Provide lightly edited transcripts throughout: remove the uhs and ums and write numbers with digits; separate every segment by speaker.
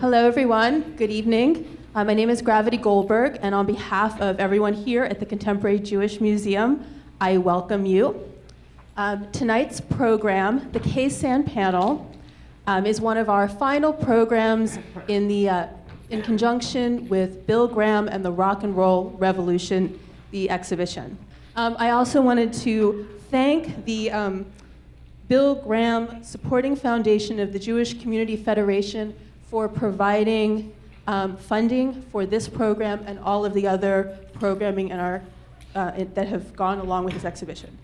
Speaker 1: Hello, everyone. Good evening. My name is Gravity Goldberg, and on behalf of everyone here at the Contemporary Jewish Museum, I welcome you. Tonight's program, the KSAN panel, is one of our final programs in conjunction with Bill Graham and the Rock and Roll Revolution, the exhibition. I also wanted to thank the Bill Graham Supporting Foundation of the Jewish Community Federation for providing funding for this program and all of the other programming that have gone along with this exhibition.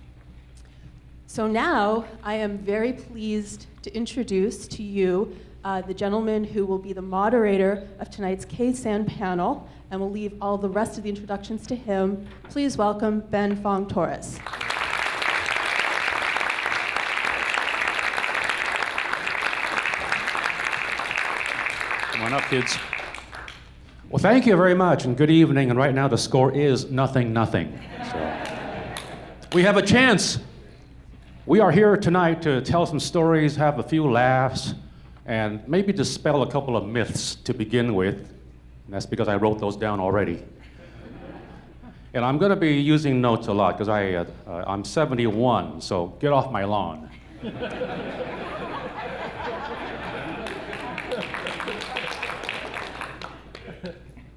Speaker 1: So now I am very pleased to introduce to you the gentleman who will be the moderator of tonight's KSAN panel, and we'll leave all the rest of the introductions to him. Please welcome Ben Fong-torres.
Speaker 2: Come on up, kids. Well, thank you very much, and good evening. And right now the score is 0-0. So we have a chance. We are here tonight to tell some stories, have a few laughs, and maybe dispel a couple of myths to begin with. And that's because I wrote those down already. And I'm going to be using notes a lot because I'm 71, so get off my lawn.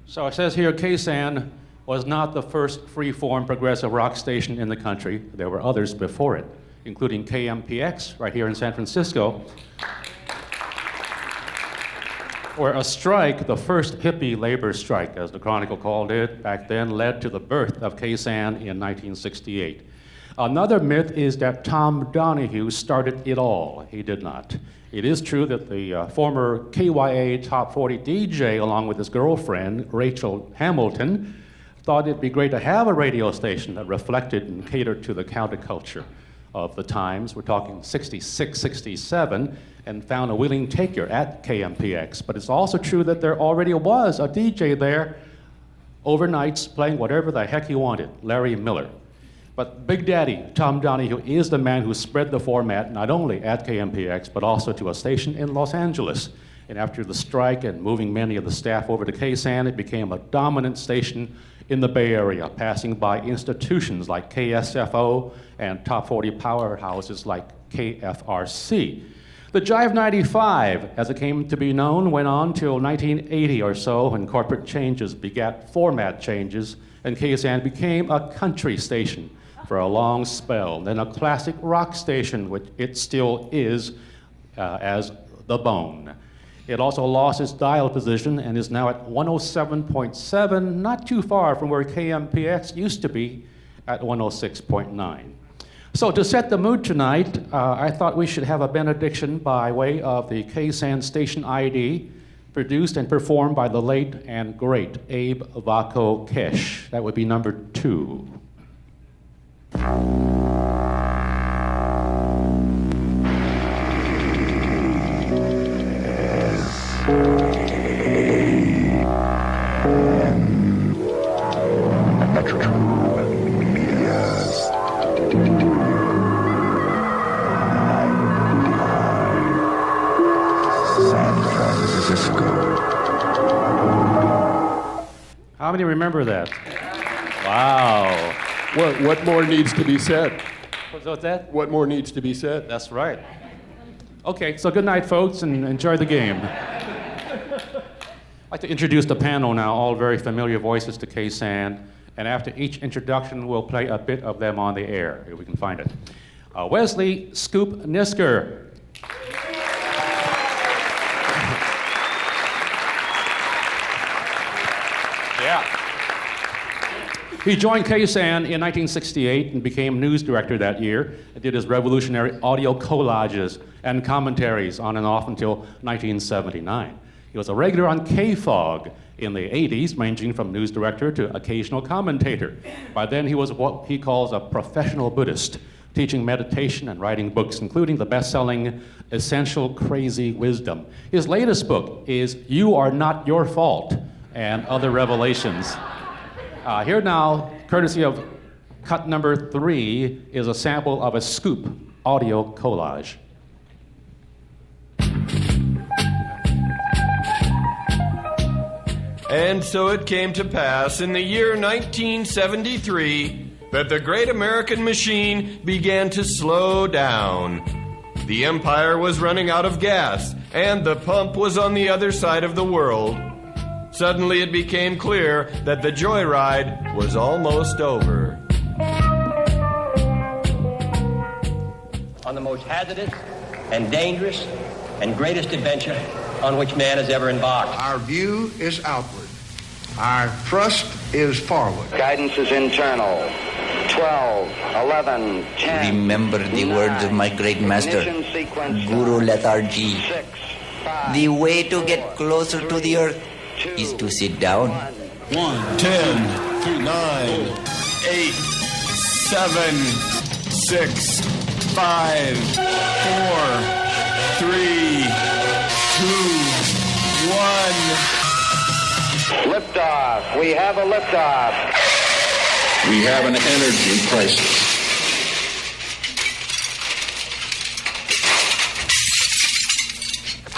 Speaker 2: So it says here, KSAN was not the first free-form progressive rock station in the country. There were others before it, including KMPX right here in San Francisco, where a strike, the first hippie labor strike, as the Chronicle called it back then, led to the birth of KSAN in 1968. Another myth is that Tom Donahue started it all. He did not. It is true that the former KYA Top 40 DJ, along with his girlfriend, Rachel Hamilton, thought it'd be great to have a radio station that reflected and catered to the counterculture of the times. We're talking 66, 67, and found a willing taker at KMPX. But it's also true that there already was a DJ there overnights playing whatever the heck he wanted, Larry Miller. But Big Daddy, Tom Donahue, is the man who spread the format not only at KMPX, but also to a station in Los Angeles. And after the strike and moving many of the staff over to KSAN, it became a dominant station in the Bay Area, passing by institutions like KSFO and top 40 powerhouses like KFRC. The Jive 95, as it came to be known, went on till 1980 or so, when corporate changes begat format changes, and KSAN became a country station for a long spell, then a classic rock station, which it still is as the Bone. It also lost its dial position and is now at 107.7, not too far from where KMPX used to be at 106.9. So to set the mood tonight, I thought we should have a benediction by way of the KSAN Station ID, produced and performed by the late and great Abe Vaco Kesh. That would be number 2. How many remember that? Wow.
Speaker 3: What more needs to be said?
Speaker 2: What's that?
Speaker 3: What more needs to be said?
Speaker 2: That's right. Okay, so good night, folks, and enjoy the game. I'd like to introduce the panel now, all very familiar voices to KSAN, and after each introduction, we'll play a bit of them on the air, if we can find it. Wesley Scoop Nisker. Yeah. He joined KSAN in 1968 and became news director that year and did his revolutionary audio collages and commentaries on and off until 1979. He was a regular on KFOG in the 80s, ranging from news director to occasional commentator. By then, he was what he calls a professional Buddhist, teaching meditation and writing books, including the best-selling Essential Crazy Wisdom. His latest book is You Are Not Your Fault and Other Revelations. Here now, courtesy of cut number 3, is a sample of a Scoop audio collage.
Speaker 4: And so it came to pass in the year 1973 that the great American machine began to slow down. The empire was running out of gas, and the pump was on the other side of the world. Suddenly it became clear that the joyride was almost over.
Speaker 5: On the most hazardous and dangerous and greatest adventure on which man has ever embarked.
Speaker 6: Our view is outward. Our thrust is forward.
Speaker 7: Guidance is internal. 12, 11, 10.
Speaker 8: Remember the 9, words of my great master, Guru Lethargy.
Speaker 7: 6, 5,
Speaker 8: the way to
Speaker 7: 4,
Speaker 8: get closer to the earth
Speaker 7: 2,
Speaker 8: is to sit down.
Speaker 4: 1, 10, 9, 8, 7, 6, 5, 4, 3, 2, 1.
Speaker 7: Liftoff. We have a liftoff.
Speaker 3: We have an energy crisis.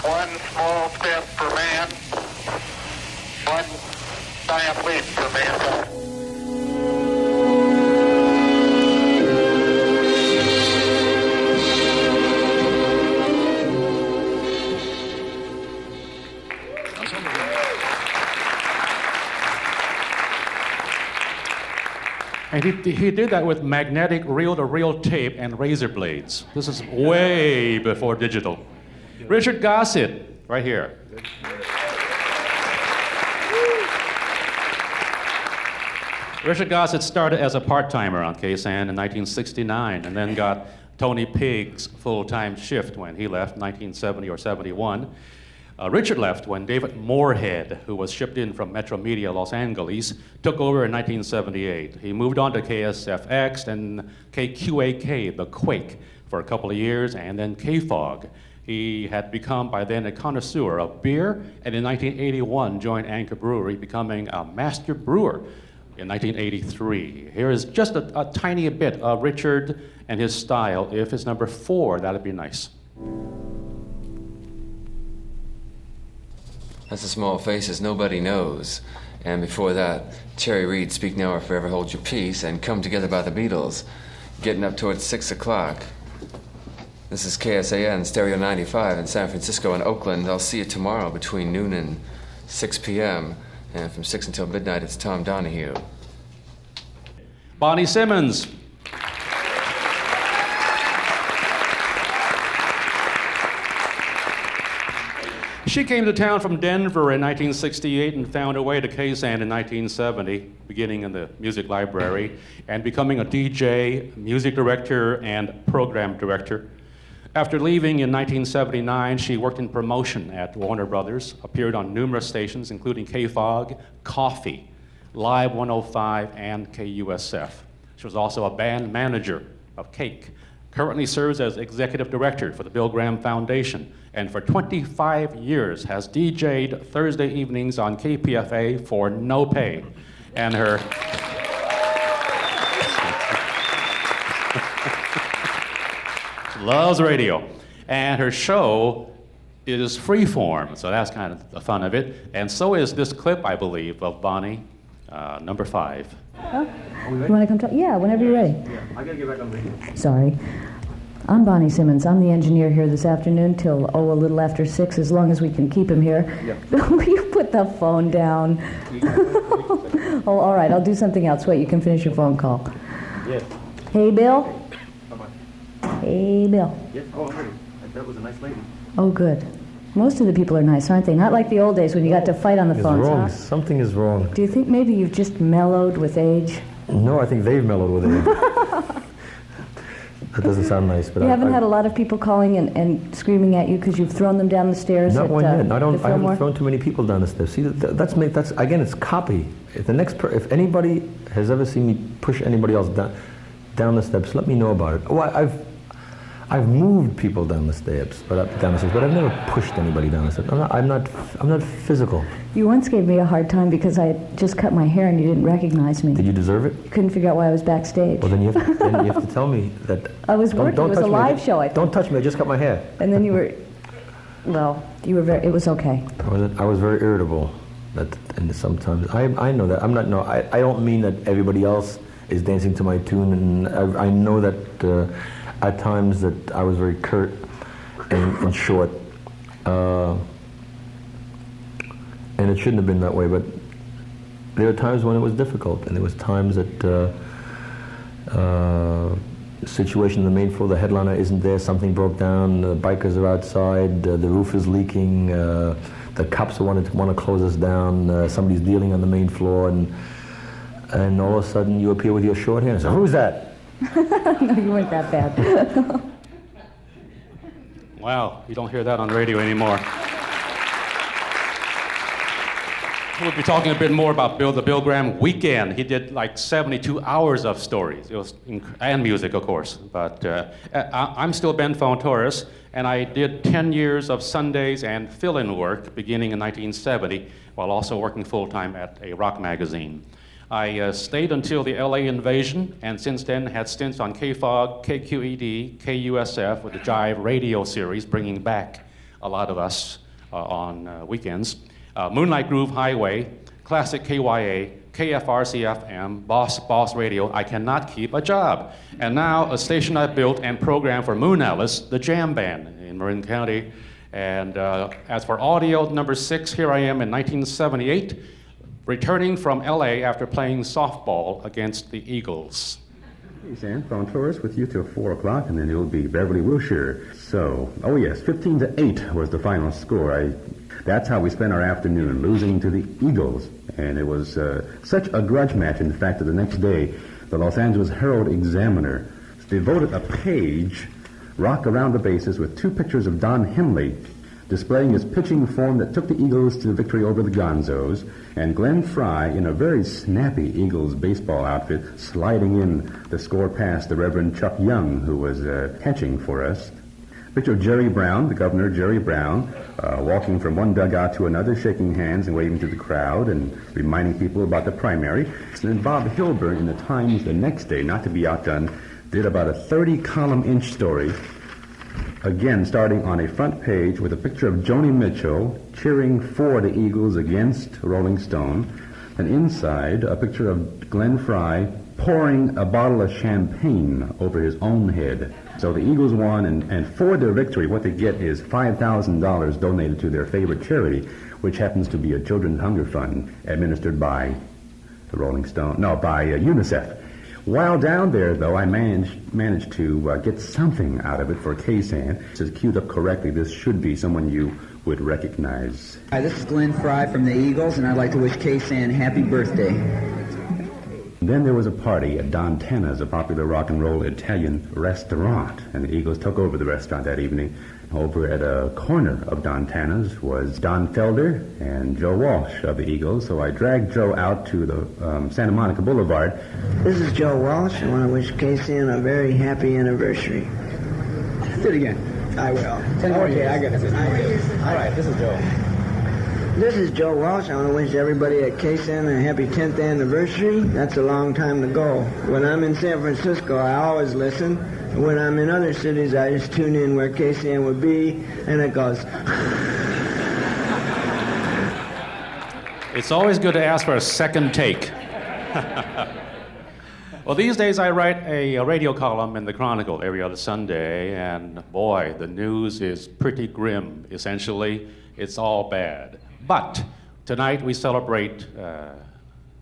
Speaker 9: One small step for man, one giant leap for mankind.
Speaker 2: And he did that with magnetic reel-to-reel tape and razor blades. This is way before digital. Richard Gossett, right here. Richard Gossett started as a part-timer on KSAN in 1969 and then got Tony Pigg's full-time shift when he left in 1970 or 71. Richard left when David Moorhead, who was shipped in from Metro Media Los Angeles, took over in 1978. He moved on to KSFX and KQAK, the Quake, for a couple of years, and then KFOG. He had become by then a connoisseur of beer, and in 1981 joined Anchor Brewery, becoming a master brewer in 1983. Here is just a tiny bit of Richard and his style. If it's number 4, that'd be nice.
Speaker 10: That's the small faces nobody knows. And before that, Cherry Reid, Speak Now or Forever Hold Your Peace, and Come Together by the Beatles, getting up towards 6 o'clock. This is KSAN, Stereo 95 in San Francisco and Oakland. I'll see you tomorrow between noon and 6 p.m. And from 6 until midnight, it's Tom Donahue.
Speaker 2: Bonnie Simmons. She came to town from Denver in 1968 and found her way to KSAN in 1970, beginning in the music library and becoming a DJ, music director, and program director. After leaving in 1979, she worked in promotion at Warner Brothers, appeared on numerous stations, including KFOG, Coffee, Live 105, and KUSF. She was also a band manager of Cake, currently serves as executive director for the Bill Graham Foundation, and for 25 years has DJ'd Thursday evenings on KPFA for no pay. And her loves radio. And her show is freeform, so that's kind of the fun of it. And so is this clip, I believe, of Bonnie, number 5.
Speaker 11: Oh, you want to come talk? Yeah, whenever you're ready.
Speaker 2: Yeah, I gotta get back on radio.
Speaker 11: Sorry. I'm Bonnie Simmons. I'm the engineer here this afternoon till, a little after 6, as long as we can keep him here.
Speaker 2: Yeah.
Speaker 11: Will you put the phone down? Oh, all right, I'll do something else. Wait, you can finish your phone call.
Speaker 2: Yes.
Speaker 11: Hey, Bill?
Speaker 2: Bye-bye.
Speaker 11: Hey, Bill.
Speaker 2: Yes, oh, I'm ready. That was a nice lady.
Speaker 11: Oh, good. Most of the people are nice, aren't they? Not like the old days when you got to fight on the phones,
Speaker 12: wrong.
Speaker 11: huh?
Speaker 12: Something is wrong.
Speaker 11: Do you think maybe you've just mellowed with age?
Speaker 12: No, I think they've mellowed with it. That doesn't sound nice, but
Speaker 11: You haven't had a lot of people calling and screaming at you because you've thrown them down the stairs?
Speaker 12: Not
Speaker 11: at,
Speaker 12: one yet. I
Speaker 11: the
Speaker 12: haven't
Speaker 11: Fillmore?
Speaker 12: thrown too many people down the stairs. See, that's again, it's copy. If if anybody has ever seen me push anybody else down the steps, let me know about it. Oh, I've moved people down the steps, but I've never pushed anybody down the steps. I'm not physical.
Speaker 11: You once gave me a hard time because I had just cut my hair and you didn't recognize me.
Speaker 12: Did you deserve it?
Speaker 11: You couldn't figure out why I was backstage.
Speaker 12: Well, then you have to tell me that.
Speaker 11: I was working. It was a live show.
Speaker 12: Don't touch me. I just cut my hair.
Speaker 11: And then you were, well, it was okay.
Speaker 12: I was very irritable. And sometimes I know that I don't mean that everybody else is dancing to my tune, and I know that at times that I was very curt and short, and it shouldn't have been that way. But there were times when it was difficult, and there was times that the situation in the main floor, the headliner isn't there, something broke down, the bikers are outside, the roof is leaking, the cops want to close us down, somebody's dealing on the main floor, and all of a sudden you appear with your short hair and say, "Who's that?"
Speaker 11: No, you weren't that bad.
Speaker 2: Wow, you don't hear that on the radio anymore. We'll be talking a bit more about the Bill Graham weekend. He did like 72 hours of stories. It was and music, of course. But I'm still Ben Fong-torres, and I did 10 years of Sundays and fill-in work beginning in 1970, while also working full-time at a rock magazine. I stayed until the LA invasion, and since then had stints on KFOG, KQED, KUSF with the Jive radio series, bringing back a lot of us on weekends. Moonlight Groove Highway, Classic KYA, KFRC-FM, Boss Radio. I cannot keep a job. And now a station I built and programmed for Moon Alice, the Jam Band in Marin County. And as for audio, number 6, here I am in 1978, returning from LA after playing softball against the Eagles.
Speaker 13: KSAN, Fong-torres with you till 4 o'clock, and then it'll be Beverly Wilshire. So, oh yes, 15-8 was the final score. That's how we spent our afternoon, losing to the Eagles. And it was such a grudge match, in fact, that the next day, the Los Angeles Herald-Examiner devoted a page, rock around the bases, with 2 pictures of Don Henley, displaying his pitching form that took the Eagles to the victory over the Gonzos, and Glenn Fry, in a very snappy Eagles baseball outfit, sliding in the score past the Reverend Chuck Young, who was catching for us. Picture of Jerry Brown, the governor, Jerry Brown, walking from one dugout to another, shaking hands and waving to the crowd and reminding people about the primary. And then Bob Hilburn in the Times the next day, not to be outdone, did about a 30-column inch story, again starting on a front page with a picture of Joni Mitchell cheering for the Eagles against Rolling Stone, and inside a picture of Glenn Fry pouring a bottle of champagne over his own head. So the Eagles won, and for their victory, what they get is $5,000 donated to their favorite charity, which happens to be a children's hunger fund administered by the by UNICEF. While down there, though, I managed to get something out of it for KSAN. This is queued up correctly. This should be someone you would recognize.
Speaker 14: Hi, this is Glenn Fry from the Eagles, and I'd like to wish KSAN happy birthday.
Speaker 13: Then there was a party at Don Tana's, a popular rock and roll Italian restaurant, and the Eagles took over the restaurant that evening. Over at a corner of Don Tana's was Don Felder and Joe Walsh of the Eagles, so I dragged Joe out to the Santa Monica Boulevard.
Speaker 15: This is Joe Walsh. I want to wish KSAN a very happy anniversary.
Speaker 14: Do it again.
Speaker 15: I will.
Speaker 14: Okay, I got it. All right, this is Joe.
Speaker 15: This is Joe Walsh. I want to wish everybody at KSAN a happy 10th anniversary. That's a long time to go. When I'm in San Francisco, I always listen. When I'm in other cities, I just tune in where KSAN would be, and it goes.
Speaker 2: It's always good to ask for a second take. Well, these days I write a radio column in the Chronicle every other Sunday, and boy, the news is pretty grim. Essentially, it's all bad. But tonight we celebrate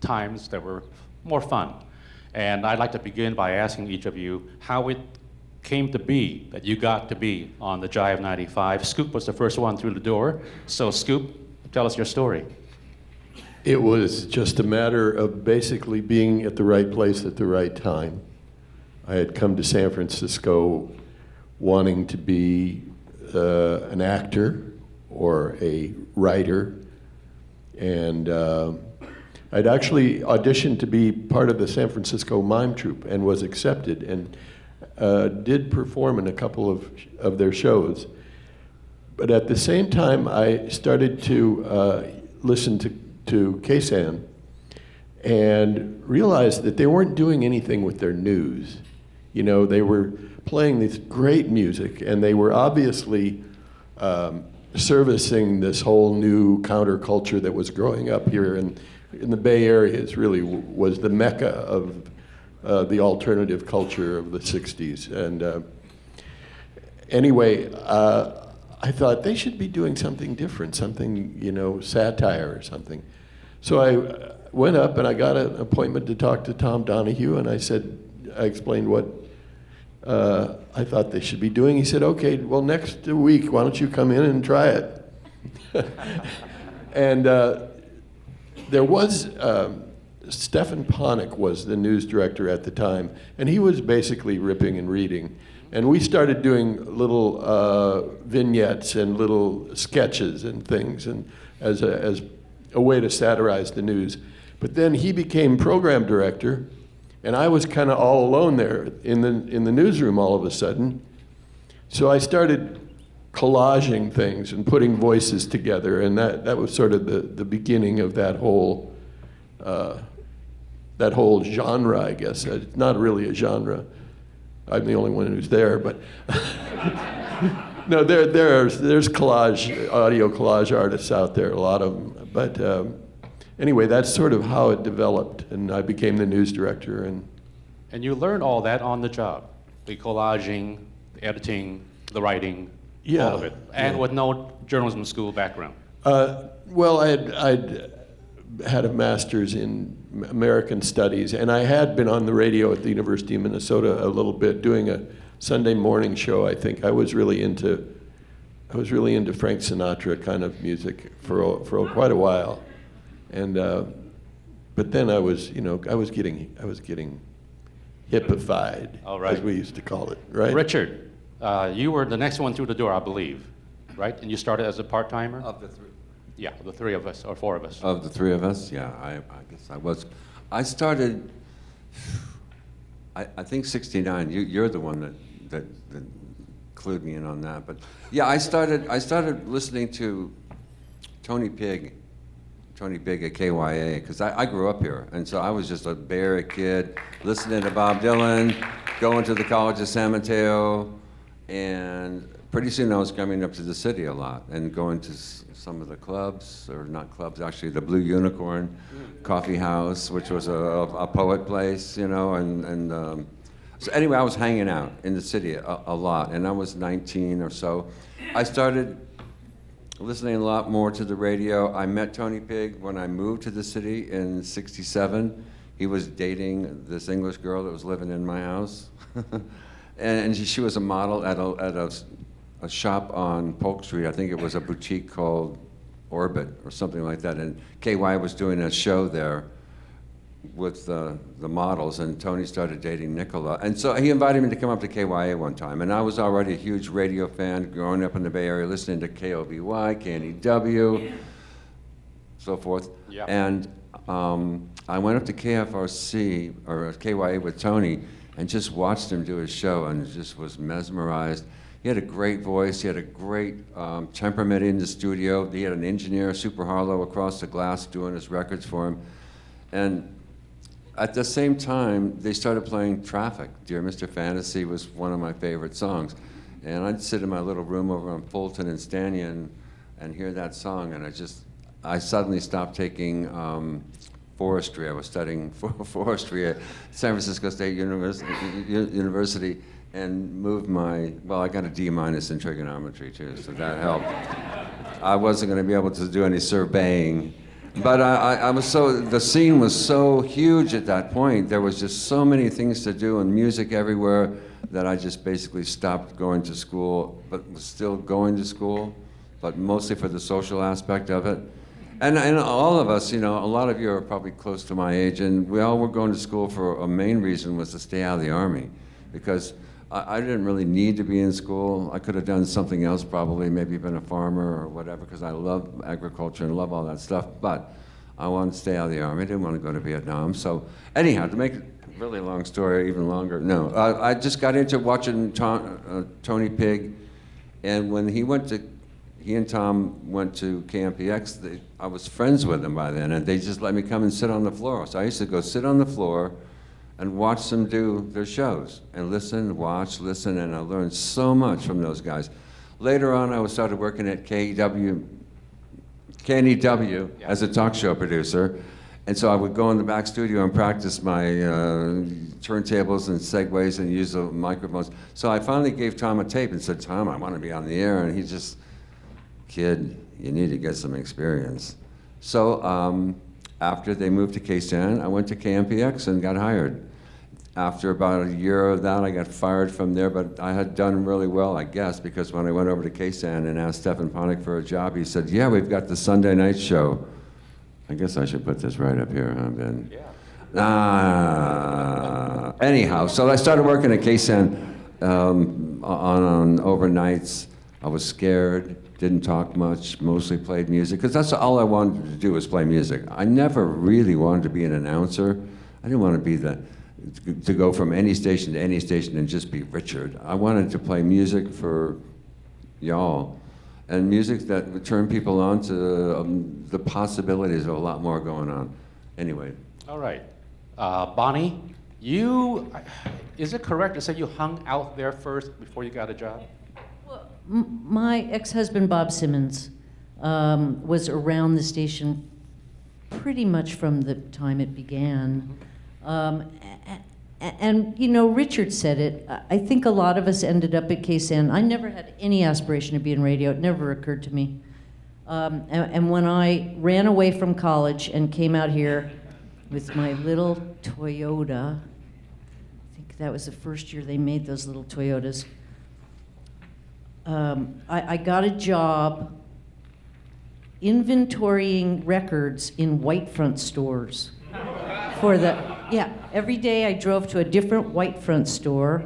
Speaker 2: times that were more fun. And I'd like to begin by asking each of you how it came to be that you got to be on the Jive 95. Scoop was the first one through the door. So Scoop, tell us your story.
Speaker 16: It was just a matter of basically being at the right place at the right time. I had come to San Francisco wanting to be an actor or a writer, and I'd actually auditioned to be part of the San Francisco Mime Troupe and was accepted, and did perform in a couple of their shows. But at the same time, I started to listen to KSAN and realized that they weren't doing anything with their news. You know, they were playing this great music, and they were obviously servicing this whole new counterculture that was growing up here in the Bay Area. It really was the mecca of the alternative culture of the 60s. And anyway, I thought they should be doing something different, something, satire or something. So I went up and I got an appointment to talk to Tom Donahue, and I explained what I thought they should be doing. He said, okay, well, next week, why don't you come in and try it? And there was, Stefan Ponick was the news director at the time, and he was basically ripping and reading. And we started doing little vignettes and little sketches and things, and as a way to satirize the news. But then he became program director, and I was kind of all alone there in the newsroom all of a sudden. So I started collaging things and putting voices together, and that was sort of the beginning of that whole genre, I guess. It's not really a genre. I'm the only one who's there, but no, there's audio collage artists out there, a lot of them. But anyway, that's sort of how it developed, and I became the news director.
Speaker 2: And you learned all that on the job, the collaging, the editing, the writing, all of it, and with no journalism school background.
Speaker 16: Well, I'd had a master's in American Studies, and I had been on the radio at the University of Minnesota a little bit, doing a Sunday morning show. I think I was really into Frank Sinatra kind of music for quite a while, and but then I was getting hippified, as we used to call it, right?
Speaker 2: Richard, you were the next one through the door, I believe, right? And you started as a part-timer?
Speaker 17: Of the three.
Speaker 2: Yeah, the three of us, or four of us.
Speaker 17: Of the three of us, yeah, I guess I was. I started, I think 69. You're the one that clued me in on that. But yeah, I started listening to Tony Big at KYA, because I grew up here, and so I was just a Bay Area kid listening to Bob Dylan, going to the College of San Mateo, and pretty soon I was coming up to the city a lot and going to some of the clubs, or not clubs, actually, the Blue Unicorn Coffee House, which was a poet place, so anyway, I was hanging out in the city a lot, and I was 19 or so. I started listening a lot more to the radio. I met Tony Pig when I moved to the city in '67. He was dating this English girl that was living in my house, and she was a model at a shop on Polk Street. I think it was a boutique called Orbit or something like that. And KY was doing a show there with the models, and Tony started dating Nicola. And so he invited me to come up to KYA one time. And I was already a huge radio fan, growing up in the Bay Area, listening to KOBY, KNEW, so forth.
Speaker 2: Yeah.
Speaker 17: And I went up to KFRC, or KYA with Tony, and just watched him do his show, and just was mesmerized. He had a great voice. He had a great temperament in the studio. He had an engineer, Super Harlow, across the glass doing his records for him. And at the same time, they started playing Traffic. Dear Mr. Fantasy was one of my favorite songs. And I'd sit in my little room over on Fulton and Stanton and hear that song, and I suddenly stopped taking forestry. I was studying forestry at San Francisco State University. And moved I got a D- in trigonometry too, so that helped. I wasn't going to be able to do any surveying, but I was the scene was so huge at that point. There was just so many things to do and music everywhere that I just basically stopped going to school, but was still going to school, but mostly for the social aspect of it. And all of us, a lot of you are probably close to my age, and we all were going to school for a main reason was to stay out of the Army, because I didn't really need to be in school. I could have done something else probably, maybe been a farmer or whatever, because I love agriculture and love all that stuff, but I wanted to stay out of the Army. I didn't want to go to Vietnam. So anyhow, to make a really long story even longer, no. I just got into watching Tony Pig, and when he and Tom went to KMPX, I was friends with them by then, and they just let me come and sit on the floor. So I used to go sit on the floor and watch them do their shows, and listen, and I learned so much from those guys. Later on, I started working at KNEW as a talk show producer. And so I would go in the back studio and practice my turntables and segues and use the microphones. So I finally gave Tom a tape and said, Tom, I want to be on the air. And he just, kid, you need to get some experience. So after they moved to KSAN, I went to KMPX and got hired. After about a year of that, I got fired from there, but I had done really well, I guess, because when I went over to KSAN and asked Stefan Ponick for a job, he said, yeah, we've got the Sunday night show. I guess I should put this right up here, huh, Ben? Yeah. Anyhow, so I started working at KSAN on overnights. I was scared, didn't talk much, mostly played music, because that's all I wanted to do was play music. I never really wanted to be an announcer. I didn't want to be to go from any station to any station and just be Richard. I wanted to play music for y'all. And music that would turn people on to the possibilities of a lot more going on. Anyway.
Speaker 2: All right. Bonnie, is it correct to say you hung out there first before you got a job?
Speaker 18: Well, my ex-husband, Bob Simmons, was around the station pretty much from the time it began. And you know, Richard said it. I think a lot of us ended up at KSAN. I never had any aspiration to be in radio. It never occurred to me. And when I ran away from college and came out here with my little Toyota, I think that was the first year they made those little Toyotas, I got a job inventorying records in white front stores. Every day I drove to a different white front store,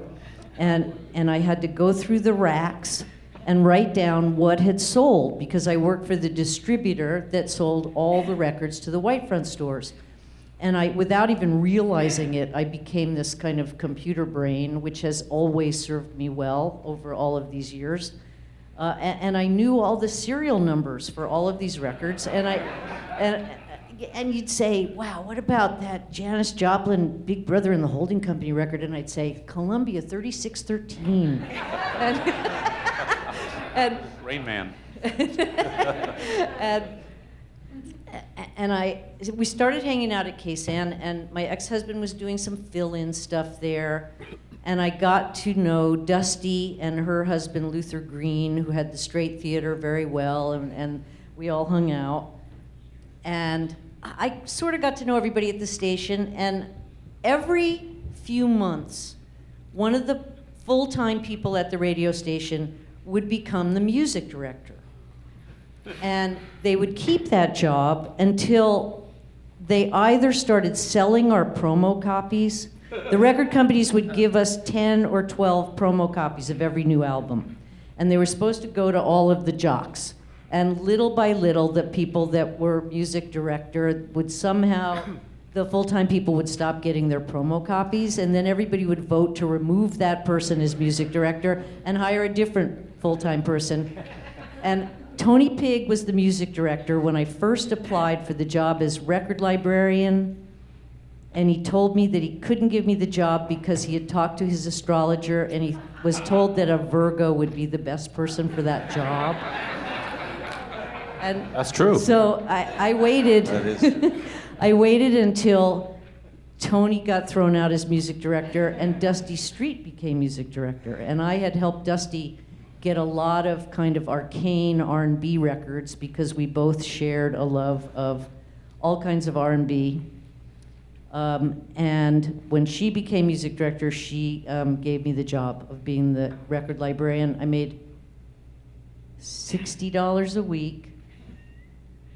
Speaker 18: and I had to go through the racks and write down what had sold, because I worked for the distributor that sold all the records to the white front stores. And without even realizing it, I became this kind of computer brain, which has always served me well over all of these years. And I knew all the serial numbers for all of these records, and you'd say, wow, what about that Janis Joplin Big Brother and the Holding Company record? And I'd say, Columbia 3613. and
Speaker 2: Rain Man.
Speaker 18: We started hanging out at KSAN, and my ex-husband was doing some fill-in stuff there. And I got to know Dusty and her husband, Luther Green, who had the Straight Theater very well, and we all hung out. And I sort of got to know everybody at the station, and every few months, one of the full-time people at the radio station would become the music director. And they would keep that job until they either started selling our promo copies. The record companies would give us 10 or 12 promo copies of every new album, and they were supposed to go to all of the jocks. And little by little, the people that were music director would somehow, the full-time people would stop getting their promo copies, and then everybody would vote to remove that person as music director and hire a different full-time person. And Tony Pigg was the music director when I first applied for the job as record librarian, and he told me that he couldn't give me the job because he had talked to his astrologer, and he was told that a Virgo would be the best person for that job. And
Speaker 2: that's true.
Speaker 18: So I waited.
Speaker 17: That is true.
Speaker 18: I waited until Tony got thrown out as music director and Dusty Street became music director. And I had helped Dusty get a lot of kind of arcane R&B records because we both shared a love of all kinds of R&B. And when she became music director, she gave me the job of being the record librarian. I made $60 a week.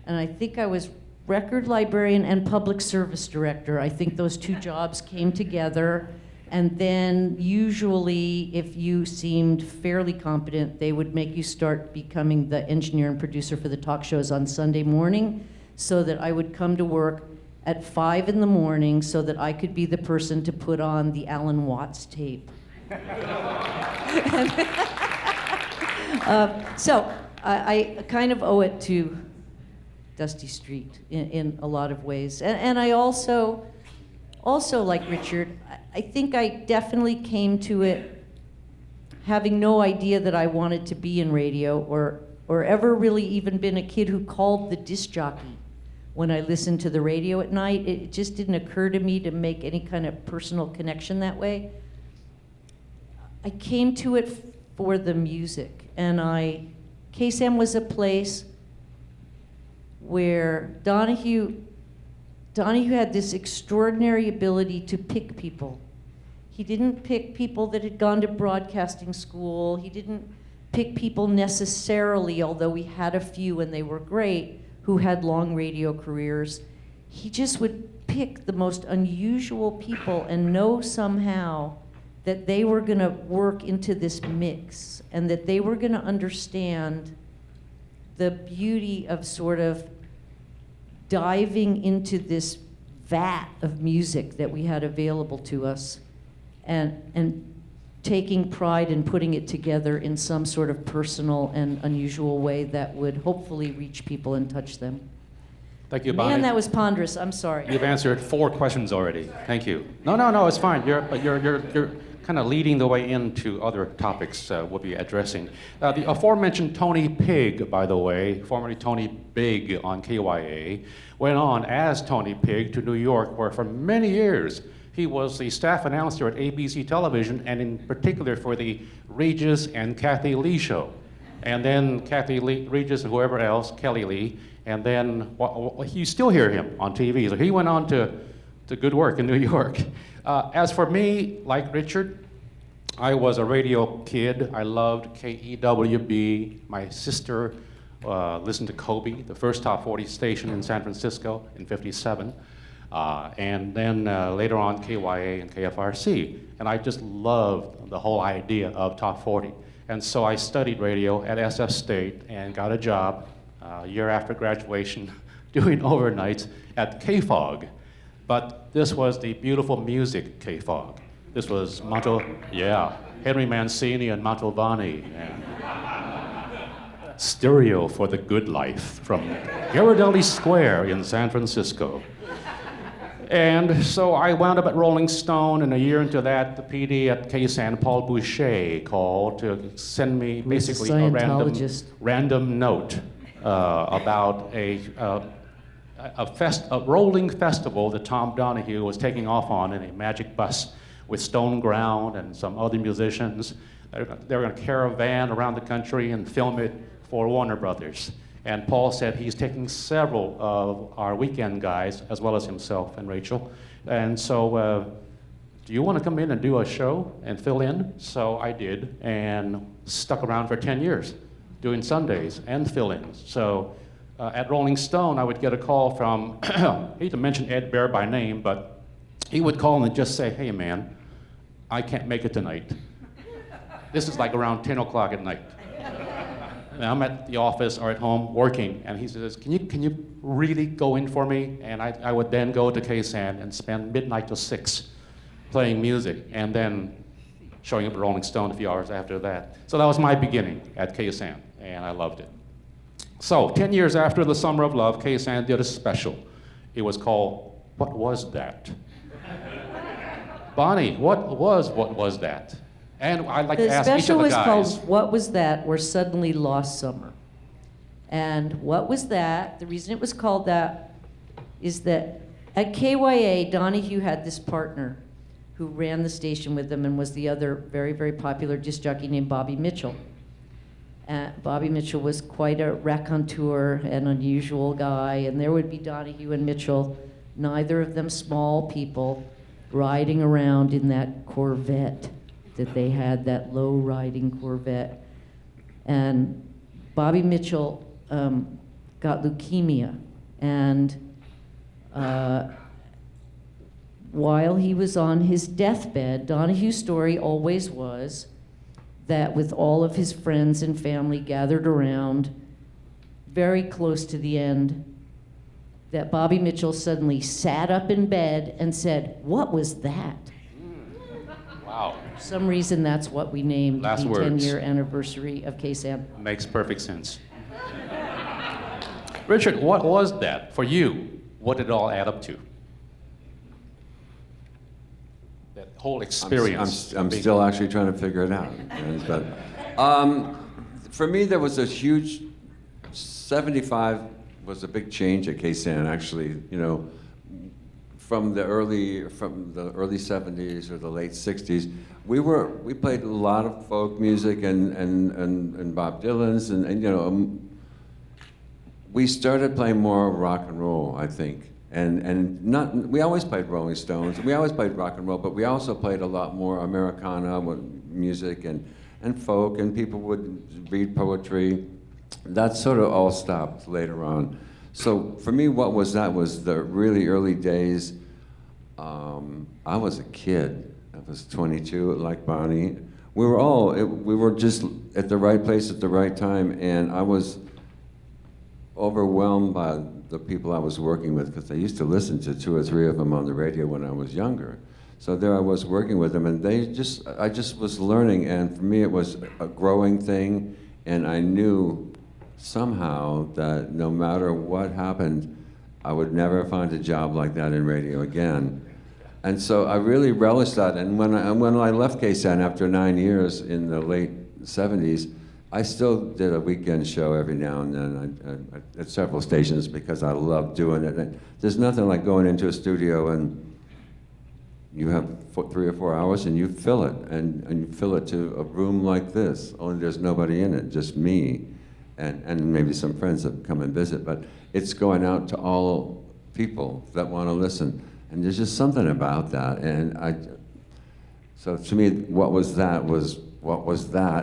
Speaker 18: And I think I was record librarian and public service director. I think those two jobs came together. And then usually, if you seemed fairly competent, they would make you start becoming the engineer and producer for the talk shows on Sunday morning, so that I would come to work at 5 in the morning so that I could be the person to put on the Alan Watts tape. So I kind of owe it to Dusty Street in a lot of ways. And I also like Richard, I think I definitely came to it having no idea that I wanted to be in radio or ever really even been a kid who called the disc jockey when I listened to the radio at night. It just didn't occur to me to make any kind of personal connection that way. I came to it for the music, and KSAN was a place where Donahue had this extraordinary ability to pick people. He didn't pick people that had gone to broadcasting school. He didn't pick people necessarily, although we had a few and they were great, who had long radio careers. He just would pick the most unusual people and know somehow that they were going to work into this mix and that they were going to understand the beauty of sort of diving into this vat of music that we had available to us and taking pride in putting it together in some sort of personal and unusual way that would hopefully reach people and touch them.
Speaker 2: Thank you, Bonnie.
Speaker 18: Man, that was ponderous. I'm sorry.
Speaker 2: You've answered 4 questions already. Thank you. No, it's fine. You're kind of leading the way into other topics we'll be addressing. The aforementioned Tony Pigg, by the way, formerly Tony Big on KYA, went on as Tony Pigg to New York, where for many years he was the staff announcer at ABC Television, and in particular for the Regis and Kathy Lee show. And then Kathy Lee, Regis and whoever else, Kelly Lee, and then you still hear him on TV. So he went on to good work in New York. As for me, like Richard, I was a radio kid. I loved KEWB. My sister listened to Kobe, the first top 40 station in San Francisco in '57. And then later on KYA and KFRC. And I just loved the whole idea of top 40. And so I studied radio at SF State and got a job a year after graduation doing overnights at KFOG. But this was the beautiful music KFOG. This was Henry Mancini and Mantovani, and Stereo for the Good Life from Ghirardelli Square in San Francisco. And so I wound up at Rolling Stone, and a year into that, the PD at KSAN, Paul Boucher, called to send me basically a random note about a rolling festival that Tom Donahue was taking off on in a magic bus with Stone Ground and some other musicians. They were going to caravan around the country and film it for Warner Brothers. And Paul said he's taking several of our weekend guys, as well as himself and Rachel. And so, do you want to come in and do a show and fill in? So I did, and stuck around for 10 years, doing Sundays and fill-ins. So at Rolling Stone, I would get a call from, I hate to mention Ed Bear by name, but he would call and just say, hey man, I can't make it tonight. This is like around 10 o'clock at night. And I'm at the office or at home working, and he says, can you really go in for me? And I would then go to KSAN and spend midnight till 6 playing music, and then showing up at Rolling Stone a few hours after that. So that was my beginning at KSAN, and I loved it. So 10 years after the Summer of Love, KSAN did a special. It was called What Was That? Bonnie, what was that? And I'd like to ask each of the guys.
Speaker 18: The special was called What Was That, or Suddenly Lost Summer. And what was that? The reason it was called that is that at KYA, Donahue had this partner who ran the station with them and was the other very, very popular disc jockey named Bobby Mitchell. Bobby Mitchell was quite a raconteur, an unusual guy, and there would be Donahue and Mitchell, neither of them small people, riding around in that Corvette that they had, that low-riding Corvette. And Bobby Mitchell got leukemia, and while he was on his deathbed, Donahue's story always was that with all of his friends and family gathered around, very close to the end, that Bobby Mitchell suddenly sat up in bed and said, "What was that?"
Speaker 2: Wow.
Speaker 18: For some reason, that's what we named
Speaker 2: Last
Speaker 18: the
Speaker 2: words.
Speaker 18: 10-year anniversary of KSAN.
Speaker 2: Makes perfect sense. Richard, what was that for you? What did it all add up to? whole experience?
Speaker 17: I'm still actually trying to figure it out. But for me, there was a huge 75 was a big change at KSAN. Actually, you know, from the early 70s or the late 60s, we played a lot of folk music and Bob Dylan's and you know. We started playing more rock and roll, I think, and not. We always played Rolling Stones. We always played rock and roll, but we also played a lot more Americana music and folk, and people would read poetry. That sort of all stopped later on. So for me, what was that was the really early days. I was a kid. I was 22, like Bonnie. We were just at the right place at the right time, and I was overwhelmed by the people I was working with because I used to listen to 2 or 3 of them on the radio when I was younger. So there I was working with them, and I just was learning, and for me it was a growing thing, and I knew somehow that no matter what happened, I would never find a job like that in radio again. And so I really relished that, and when I left KSAN after 9 years in the late 70s, I still did a weekend show every now and then at several stations because I love doing it. And there's nothing like going into a studio and you have 3 or 4 hours and you fill it, and you fill it to a room like this, only there's nobody in it, just me and maybe some friends that come and visit. But it's going out to all people that want to listen. And there's just something about that. And so to me, what was that,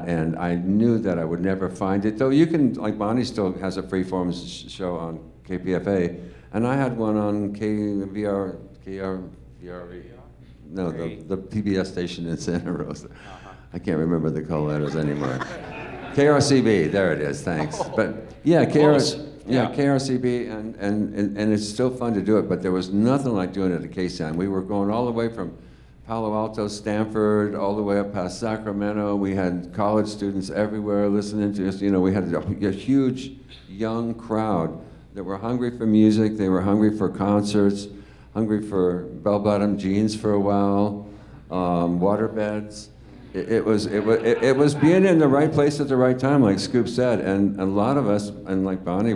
Speaker 17: and I knew that I would never find it. Though you can, like Bonnie still has a freeform show on KPFA, and I had one on KVR, no, the PBS station in Santa Rosa. I can't remember the call letters anymore. KRCB, there it is, thanks. But yeah, KRCB, and it's still fun to do it, but there was nothing like doing it at KSAN. We were going all the way from Palo Alto, Stanford, all the way up past Sacramento. We had college students everywhere listening to us. You know, we had a huge young crowd that were hungry for music. They were hungry for concerts, hungry for bell-bottom jeans for a while, waterbeds. It was being in the right place at the right time, like Scoop said. And a lot of us, and like Bonnie,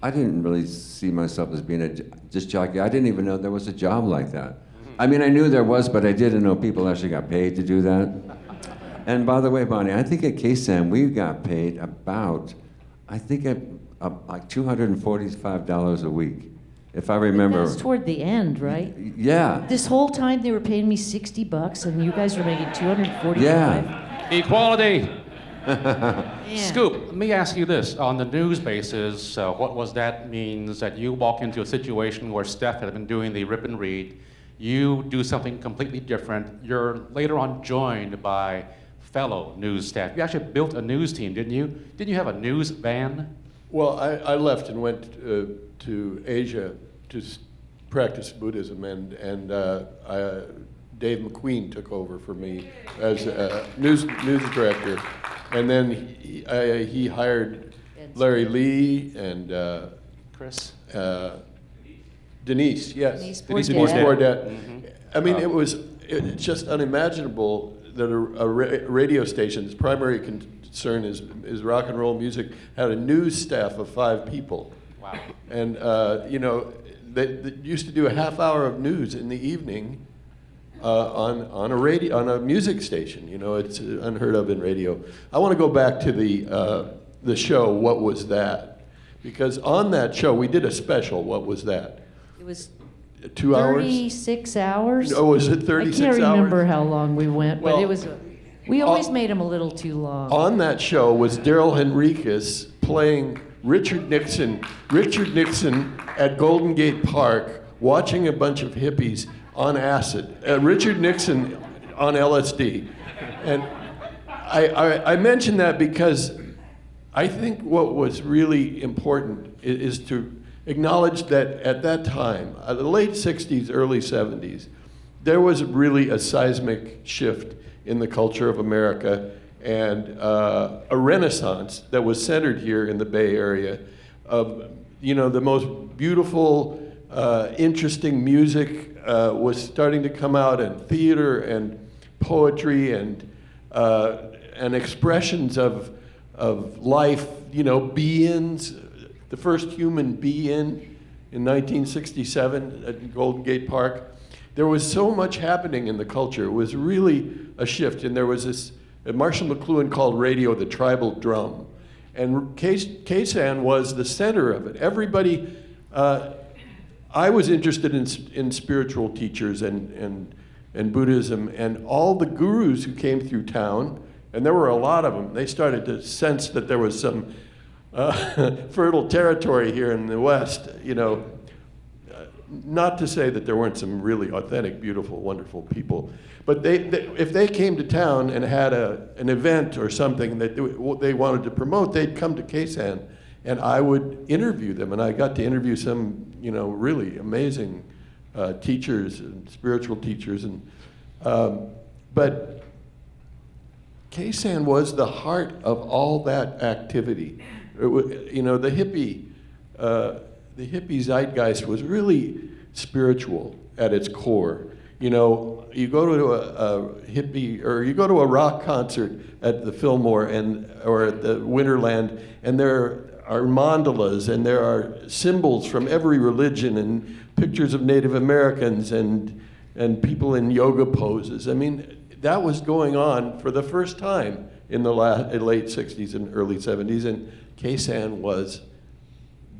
Speaker 17: I didn't really see myself as being a disc jockey. I didn't even know there was a job like that. I mean, I knew there was, but I didn't know people actually got paid to do that. And by the way, Bonnie, I think at KSAN we got paid about, like $245 a week, if I remember.
Speaker 18: That's toward the end, right?
Speaker 17: Yeah.
Speaker 18: This whole time they were paying me $60, and you guys were making $245.
Speaker 17: Yeah.
Speaker 2: Equality. Scoop, let me ask you this. On the news basis, what was that means that you walk into a situation where Steph had been doing the rip and read, you do something completely different. You're later on joined by fellow news staff. You actually built a news team, didn't you? Didn't you have a news van?
Speaker 16: Well, I left and went to Asia to practice Buddhism, and Dave McQueen took over for me as a news director, and then he hired Larry Lee and
Speaker 2: Chris.
Speaker 16: Denise, yes.
Speaker 18: Denise
Speaker 16: Bordette.
Speaker 2: Mm-hmm.
Speaker 16: I mean, it's just unimaginable that a radio station's primary concern is rock and roll music had a news staff of 5 people.
Speaker 2: Wow.
Speaker 16: And, you know, they used to do a half hour of news in the evening on a music station. You know, it's unheard of in radio. I want to go back to the show, What Was That? Because on that show, we did a special, What Was That?
Speaker 18: It was
Speaker 16: 2 hours?
Speaker 18: 36 hours?
Speaker 16: Oh, was it 36 hours?
Speaker 18: I can't remember how long we went, but
Speaker 16: Well,
Speaker 18: it was. We always made them a little too long.
Speaker 16: On that show was Daryl Henriquez playing Richard Nixon at Golden Gate Park, watching a bunch of hippies on acid. Richard Nixon on LSD. And I mention that because I think what was really important is to acknowledge that at that time, the late 60s, early 70s, there was really a seismic shift in the culture of America and a renaissance that was centered here in the Bay Area of, you know, the most beautiful, interesting music, was starting to come out, and theater and poetry and expressions of life, be-ins, the first human be-in 1967 at Golden Gate Park. There was so much happening in the culture. It was really a shift, and there was this, Marshall McLuhan called radio the tribal drum, and KSAN was the center of it. Everybody, I was interested in spiritual teachers and Buddhism, and all the gurus who came through town, and there were a lot of them, they started to sense that there was some fertile territory here in the West, not to say that there weren't some really authentic, beautiful, wonderful people, but if they came to town and had an event or something that they wanted to promote, they'd come to KSAN, and I would interview them, and I got to interview some, really amazing teachers and spiritual teachers, but KSAN was the heart of all that activity. The hippie zeitgeist was really spiritual at its core. You go to a hippie, or you go to a rock concert at the Fillmore or at the Winterland, and there are mandalas, and there are symbols from every religion, and pictures of Native Americans, and people in yoga poses. I mean, that was going on for the first time in the late 60s and early 70s, and KSAN was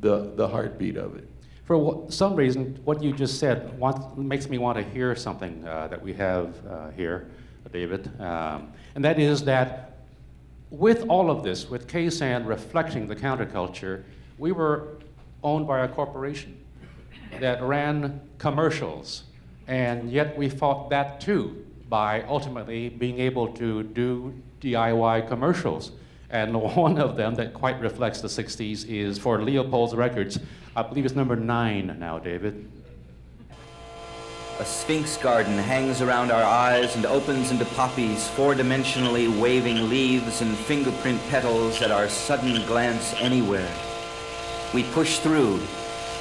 Speaker 16: the heartbeat of it.
Speaker 2: For some reason, what you just said makes me want to hear something that we have here, David, and that is that with all of this, with KSAN reflecting the counterculture, we were owned by a corporation that ran commercials, and yet we fought that too by ultimately being able to do DIY commercials. And one of them that quite reflects the 60s is for Leopold's Records. I believe it's number 9 now, David.
Speaker 8: A sphinx garden hangs around our eyes and opens into poppies, four-dimensionally waving leaves and fingerprint petals at our sudden glance anywhere. We push through.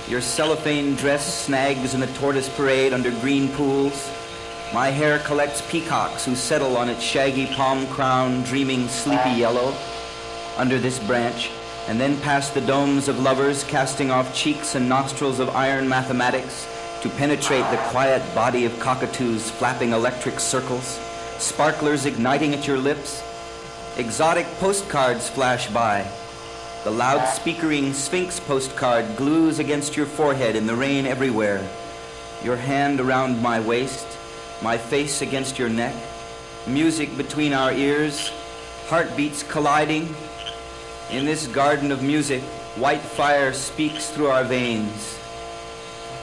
Speaker 8: Your cellophane dress snags in the tortoise parade under green pools. My hair collects peacocks who settle on its shaggy palm crown, dreaming sleepy yellow under this branch, and then past the domes of lovers, casting off cheeks and nostrils of iron mathematics to penetrate the quiet body of cockatoos flapping electric circles, sparklers igniting at your lips. Exotic postcards flash by. The loudspeakering Sphinx postcard glues against your forehead in the rain everywhere. Your hand around my waist, my face against your neck, music between our ears, heartbeats colliding. In this garden of music, white fire speaks through our veins.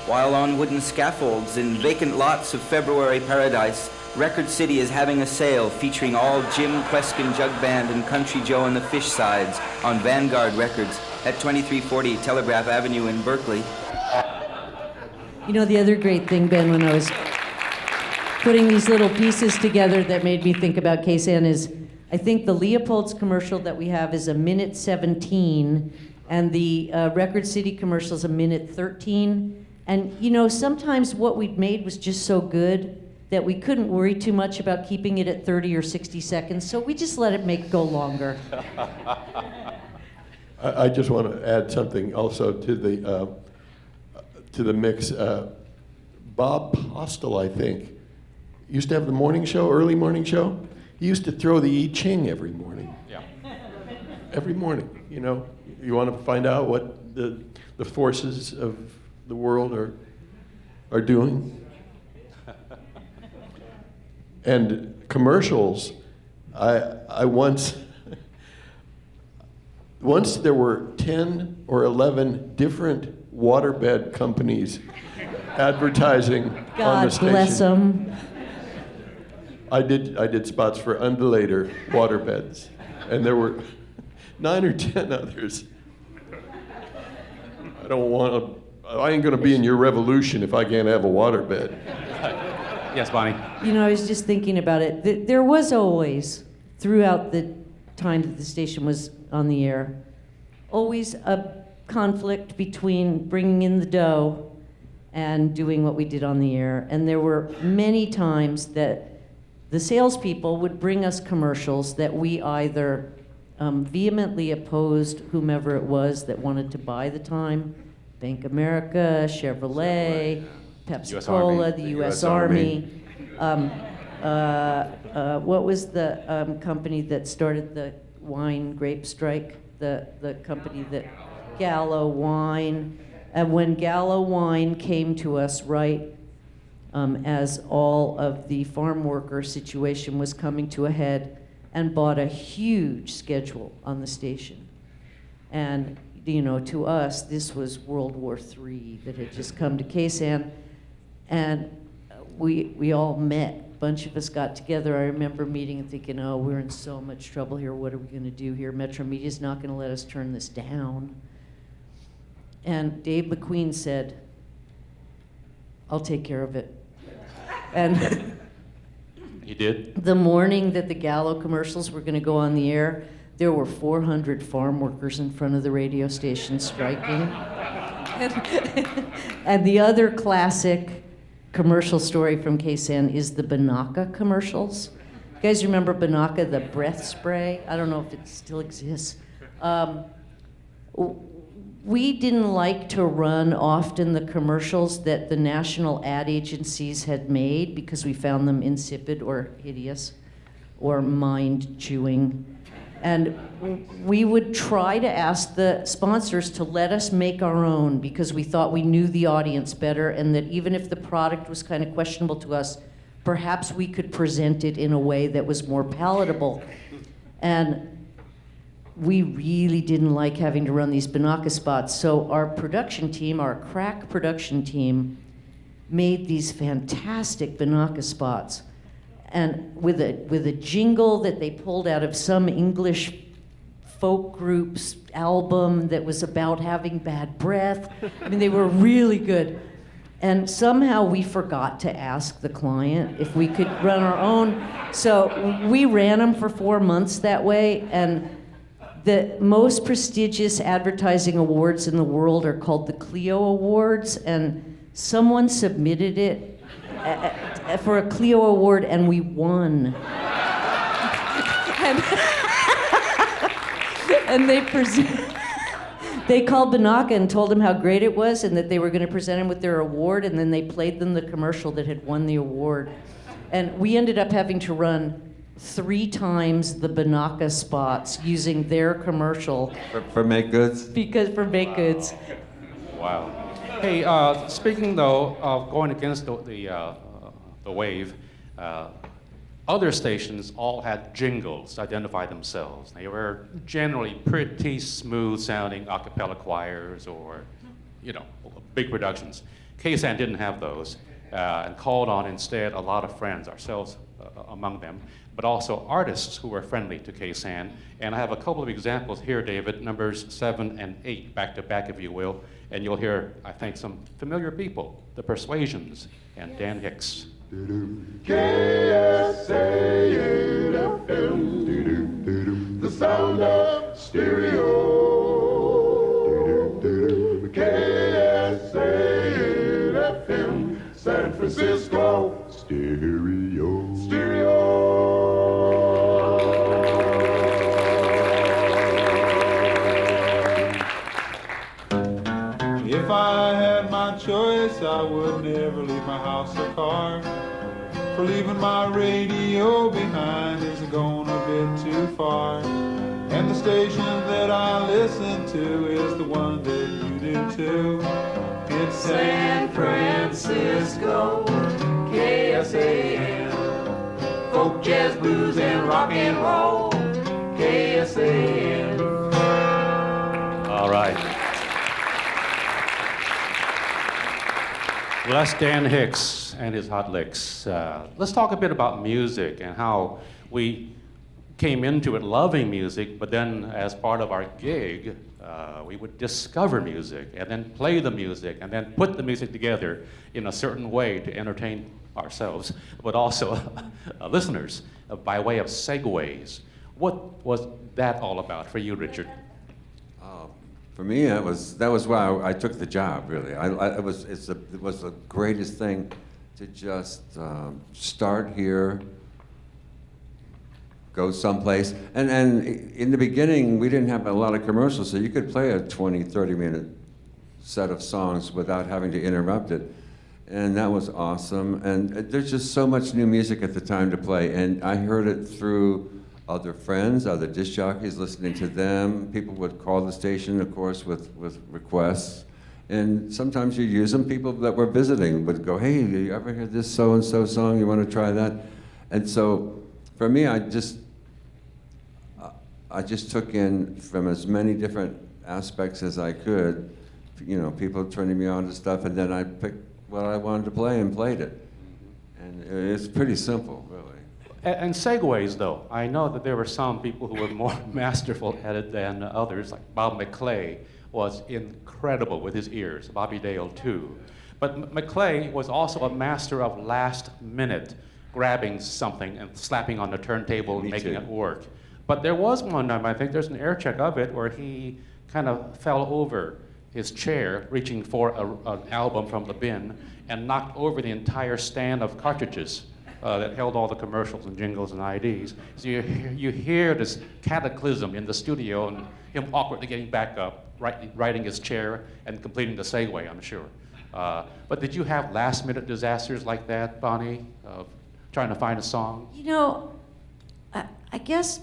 Speaker 8: While on wooden scaffolds in vacant lots of February paradise, Record City is having a sale featuring all Jim Kweskin Jug Band and Country Joe and the Fish Sides on Vanguard Records at 2340 Telegraph Avenue in Berkeley.
Speaker 18: The other great thing, Ben, when I was putting these little pieces together that made me think about KSAN is, I think the Leopold's commercial that we have is 1:17, and the Record City commercial is 1:13. And sometimes what we'd made was just so good that we couldn't worry too much about keeping it at 30 or 60 seconds, so we just let it go longer.
Speaker 16: I just want to add something also to the mix. Bob Postel, I think, used to have the morning show, early morning show. He used to throw the I Ching every morning.
Speaker 2: Yeah.
Speaker 16: Every morning, You want to find out what the forces of the world are doing. And commercials, I once there were 10 or 11 different waterbed companies advertising on the station.
Speaker 18: God bless them.
Speaker 16: I did spots for Undulator waterbeds, and there were 9 or 10 others. I ain't gonna be in your revolution if I can't have a waterbed.
Speaker 2: Yes, Bonnie.
Speaker 18: I was just thinking about it. There was always, throughout the time that the station was on the air, always a conflict between bringing in the dough and doing what we did on the air. And there were many times that the salespeople would bring us commercials that we either vehemently opposed whomever it was that wanted to buy the time, Bank America, Chevrolet, Pepsi Cola, the U.S. Army. What was the company that started the wine grape strike? The company that, Gallo Wine. And when Gallo Wine came to us right as all of the farm worker situation was coming to a head, and bought a huge schedule on the station. And you know, to us, this was World War III that had just come to KSAN, and we all met. A bunch of us got together. I remember meeting and thinking, oh, we're in so much trouble here. What are we going to do here? Metro Media's not going to let us turn this down. And Dave McQueen said, I'll take care of it. And
Speaker 2: he did?
Speaker 18: The morning that the Gallo commercials were going to go on the air, there were 400 farm workers in front of the radio station striking. And the other classic commercial story from KSAN is the Banaka commercials. You guys remember Banaka, the breath spray? I don't know if it still exists. We didn't like to run often the commercials that the national ad agencies had made because we found them insipid or hideous or mind-chewing. And we would try to ask the sponsors to let us make our own because we thought we knew the audience better, and that even if the product was kind of questionable to us, perhaps we could present it in a way that was more palatable. And we really didn't like having to run these Banaka spots. So our production team, our crack production team, made these fantastic Banaka spots. And with a jingle that they pulled out of some English folk group's album that was about having bad breath. I mean, they were really good. And somehow we forgot to ask the client if we could run our own. So we ran them for 4 months that way, and the most prestigious advertising awards in the world are called the Clio Awards, and someone submitted it for a Clio Award, and we won. And they called Banaka and told him how great it was and that they were going to present him with their award, and then they played them the commercial that had won the award. And we ended up having to run 3 times the Banaka spots using their commercial.
Speaker 17: For make goods?
Speaker 18: Because for baked goods.
Speaker 2: Wow. Hey, speaking though of going against the wave, other stations all had jingles to identify themselves. They were generally pretty smooth-sounding a cappella choirs or, you know, big productions. KSAN didn't have those and called on instead a lot of friends, ourselves among them, but also artists who were friendly to KSAN. And I have a couple of examples here, David, numbers 7 and 8, back to back, if you will. And you'll hear, I think, some familiar people, The Persuasions and Dan Hicks.
Speaker 19: KSAN, the sound of stereo. KSAN, San Francisco, stereo.
Speaker 20: If I had my choice, I would never leave my house or car. For leaving my radio behind is going a bit too far. And the station that I listen to is the one that you do too. It's San Francisco, KSAN. Folk, jazz, blues, and rock and roll, KSAN.
Speaker 2: All right. Well, that's Dan Hicks and his hot licks. Let's talk a bit about music and how we came into it loving music, but then as part of our gig, we would discover music and then play the music and then put the music together in a certain way to entertain ourselves, but also listeners by way of segues. What was that all about for you, Richard?
Speaker 17: for me, that was why I took the job. Really, it was the greatest thing to just start here, go someplace, and in the beginning we didn't have a lot of commercials, so you could play a 20, 30-minute set of songs without having to interrupt it, and that was awesome. And there's just so much new music at the time to play, and I heard it through other friends, other disc jockeys, listening to them. People would call the station, of course, with requests. And sometimes you use them. People that were visiting would go, hey, do you ever hear this so-and-so song? You want to try that? And so for me, I just took in from as many different aspects as I could, people turning me on to stuff, and then I picked what I wanted to play and played it. And it's pretty simple, really.
Speaker 2: And segues, though, I know that there were some people who were more masterful at it than others, like Bob McClay was incredible with his ears, Bobby Dale too. But McClay was also a master of last minute grabbing something and slapping on the turntable and making it work. But there was one time, I think there's an air check of it, where he kind of fell over his chair, reaching for an album from the bin, and knocked over the entire stand of cartridges that held all the commercials and jingles and IDs. So you hear this cataclysm in the studio and him awkwardly getting back up, righting his chair and completing the segue, I'm sure. But did you have last-minute disasters like that, Bonnie, of trying to find a song?
Speaker 18: I guess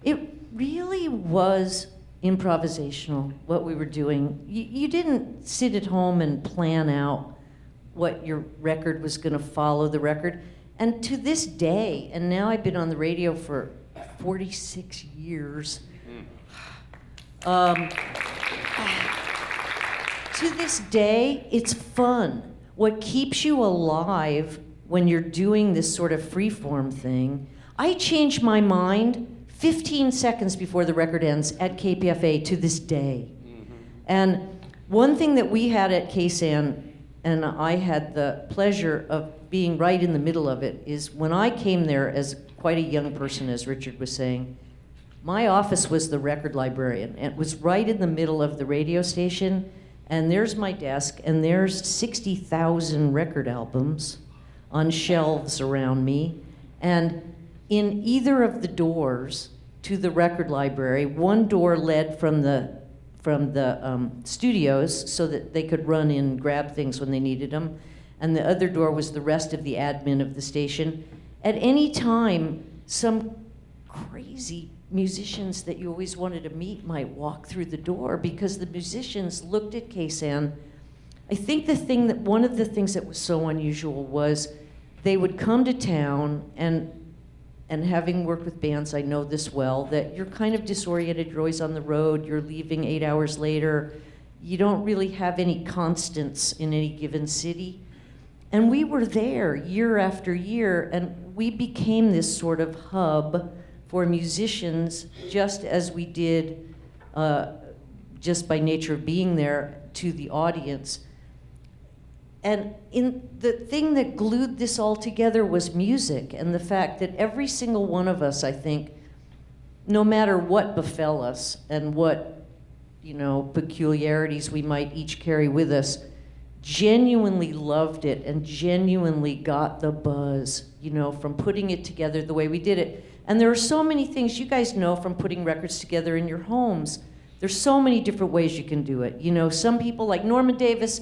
Speaker 18: it really was improvisational, what we were doing. You didn't sit at home and plan out what your record was going to follow the record. And to this day, and now I've been on the radio for 46 years, to this day, it's fun. What keeps you alive when you're doing this sort of freeform thing, I change my mind 15 seconds before the record ends at KPFA to this day. And one thing that we had at KSAN, and I had the pleasure of being right in the middle of it, is when I came there as quite a young person, as Richard was saying, my office was the record librarian, and it was right in the middle of the radio station, and there's my desk, and there's 60,000 record albums on shelves around me, and in either of the doors to the record library, one door led from the studios so that they could run in and grab things when they needed them, and the other door was the rest of the admin of the station. At any time, some crazy musicians that you always wanted to meet might walk through the door because the musicians looked at KSAN. I think one of the things that was so unusual was they would come to town, and having worked with bands, I know this well, that you're kind of disoriented, you're always on the road, you're leaving 8 hours later, you don't really have any constants in any given city. And we were there year after year, and we became this sort of hub for musicians, just as we did, just by nature of being there, to the audience. And the thing that glued this all together was music, and the fact that every single one of us, I think, no matter what befell us and what, peculiarities we might each carry with us, genuinely loved it and genuinely got the buzz, from putting it together the way we did it. And there are so many things you guys know from putting records together in your homes. There's so many different ways you can do it. Some people like Norman Davis,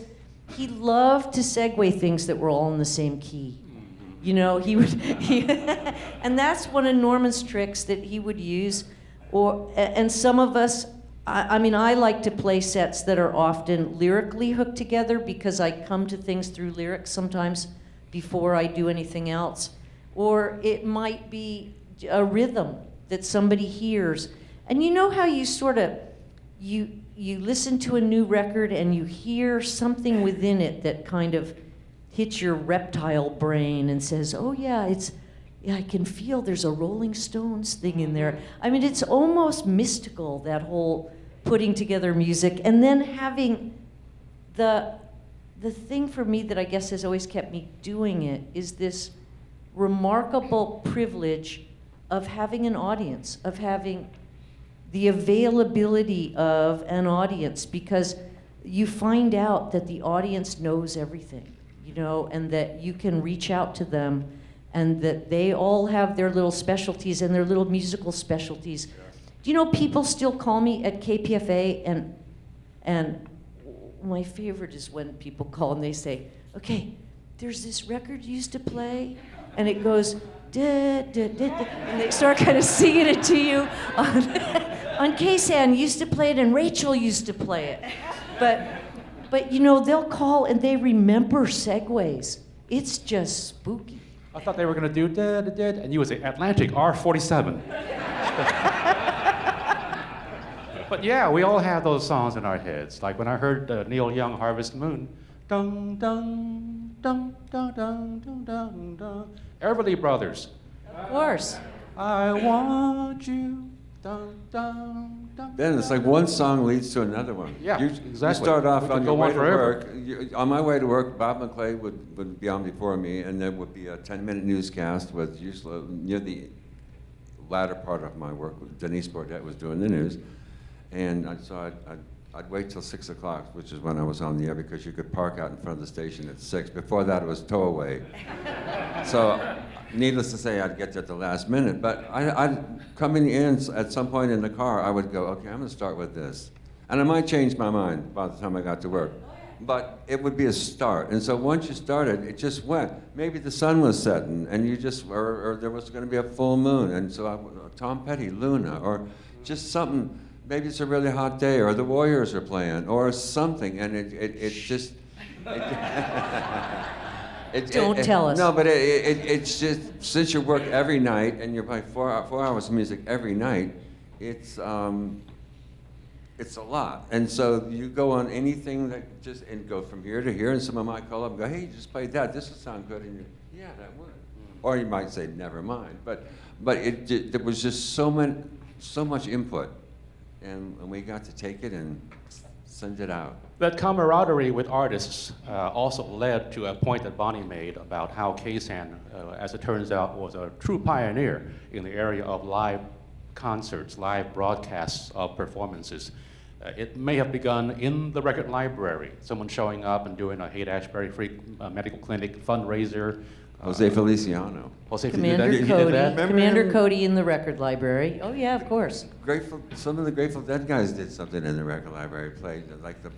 Speaker 18: he loved to segue things that were all in the same key. And that's one of Norman's tricks that he would use. And some of us, I like to play sets that are often lyrically hooked together because I come to things through lyrics sometimes before I do anything else. Or it might be a rhythm that somebody hears. And you know how you sort of, you listen to a new record and you hear something within it that kind of hits your reptile brain and says, oh yeah, I can feel there's a Rolling Stones thing in there. It's almost mystical, that whole putting together music. And then having the thing for me that I guess has always kept me doing it is this remarkable privilege of having an audience, of having the availability of an audience, because you find out that the audience knows everything, you know, and that you can reach out to them, and that they all have their little specialties and their little musical specialties. Do you know people still call me at KPFA, and my favorite is when people call and they say, okay, there's this record you used to play, and it goes, da, da, da, da, and they start kind of singing it to you on KSAN used to play it, and Rachel used to play it. But you know, they'll call and they remember segues. It's just spooky.
Speaker 2: I thought they were going to do da da da, and you would say Atlantic R47. But yeah, we all have those songs in our heads. Like when I heard Neil Young, Harvest Moon, dun dun dun dun dun dun dun dun. Everly Brothers.
Speaker 18: Of course.
Speaker 2: I want you. Dun, dun, dun,
Speaker 17: Then it's like one song leads to another one.
Speaker 2: Yeah,
Speaker 17: exactly.
Speaker 2: exactly.
Speaker 17: You start off
Speaker 2: We
Speaker 17: on
Speaker 2: could
Speaker 17: your
Speaker 2: go
Speaker 17: way
Speaker 2: on
Speaker 17: to
Speaker 2: forever.
Speaker 17: work. On my way to work, Bob McClay would be on before me, and there would be a 10-minute newscast with usually near the latter part of my work. Denise Bordette was doing the news, and so I'd wait till 6 o'clock, which is when I was on the air, because you could park out in front of the station at 6. Before that, it was towaway. So, needless to say, I'd get there at the last minute. But I'd coming in at some point in the car, I would go, okay, I'm going to start with this. And I might change my mind by the time I got to work. But it would be a start. And so once you started, it just went. Maybe the sun was setting, and you just, or there was going to be a full moon. And so Tom Petty, Luna, or just something. Maybe it's a really hot day, or the Warriors are playing, or something. And it just...
Speaker 18: Don't tell us.
Speaker 17: No, but it's just, since you work every night and you're playing 4 hours of music every night, it's a lot. And so you go on anything that just, and go from here to here, and someone might call up and go, hey, you just played that, this will sound good. And you, yeah, that would. Or you might say, never mind. But there was just so much input, and we got to take it and send it out.
Speaker 2: That camaraderie with artists also led to a point that Bonnie made about how KSAN, as it turns out, was a true pioneer in the area of live concerts, live broadcasts of performances. It may have begun in the record library, someone showing up and doing a Haight-Ashbury Free Medical Clinic fundraiser.
Speaker 17: Jose Feliciano.
Speaker 18: Commander Cody in the record library. Oh yeah, of course.
Speaker 17: Some of the Grateful Dead guys did something in the record library, played like the.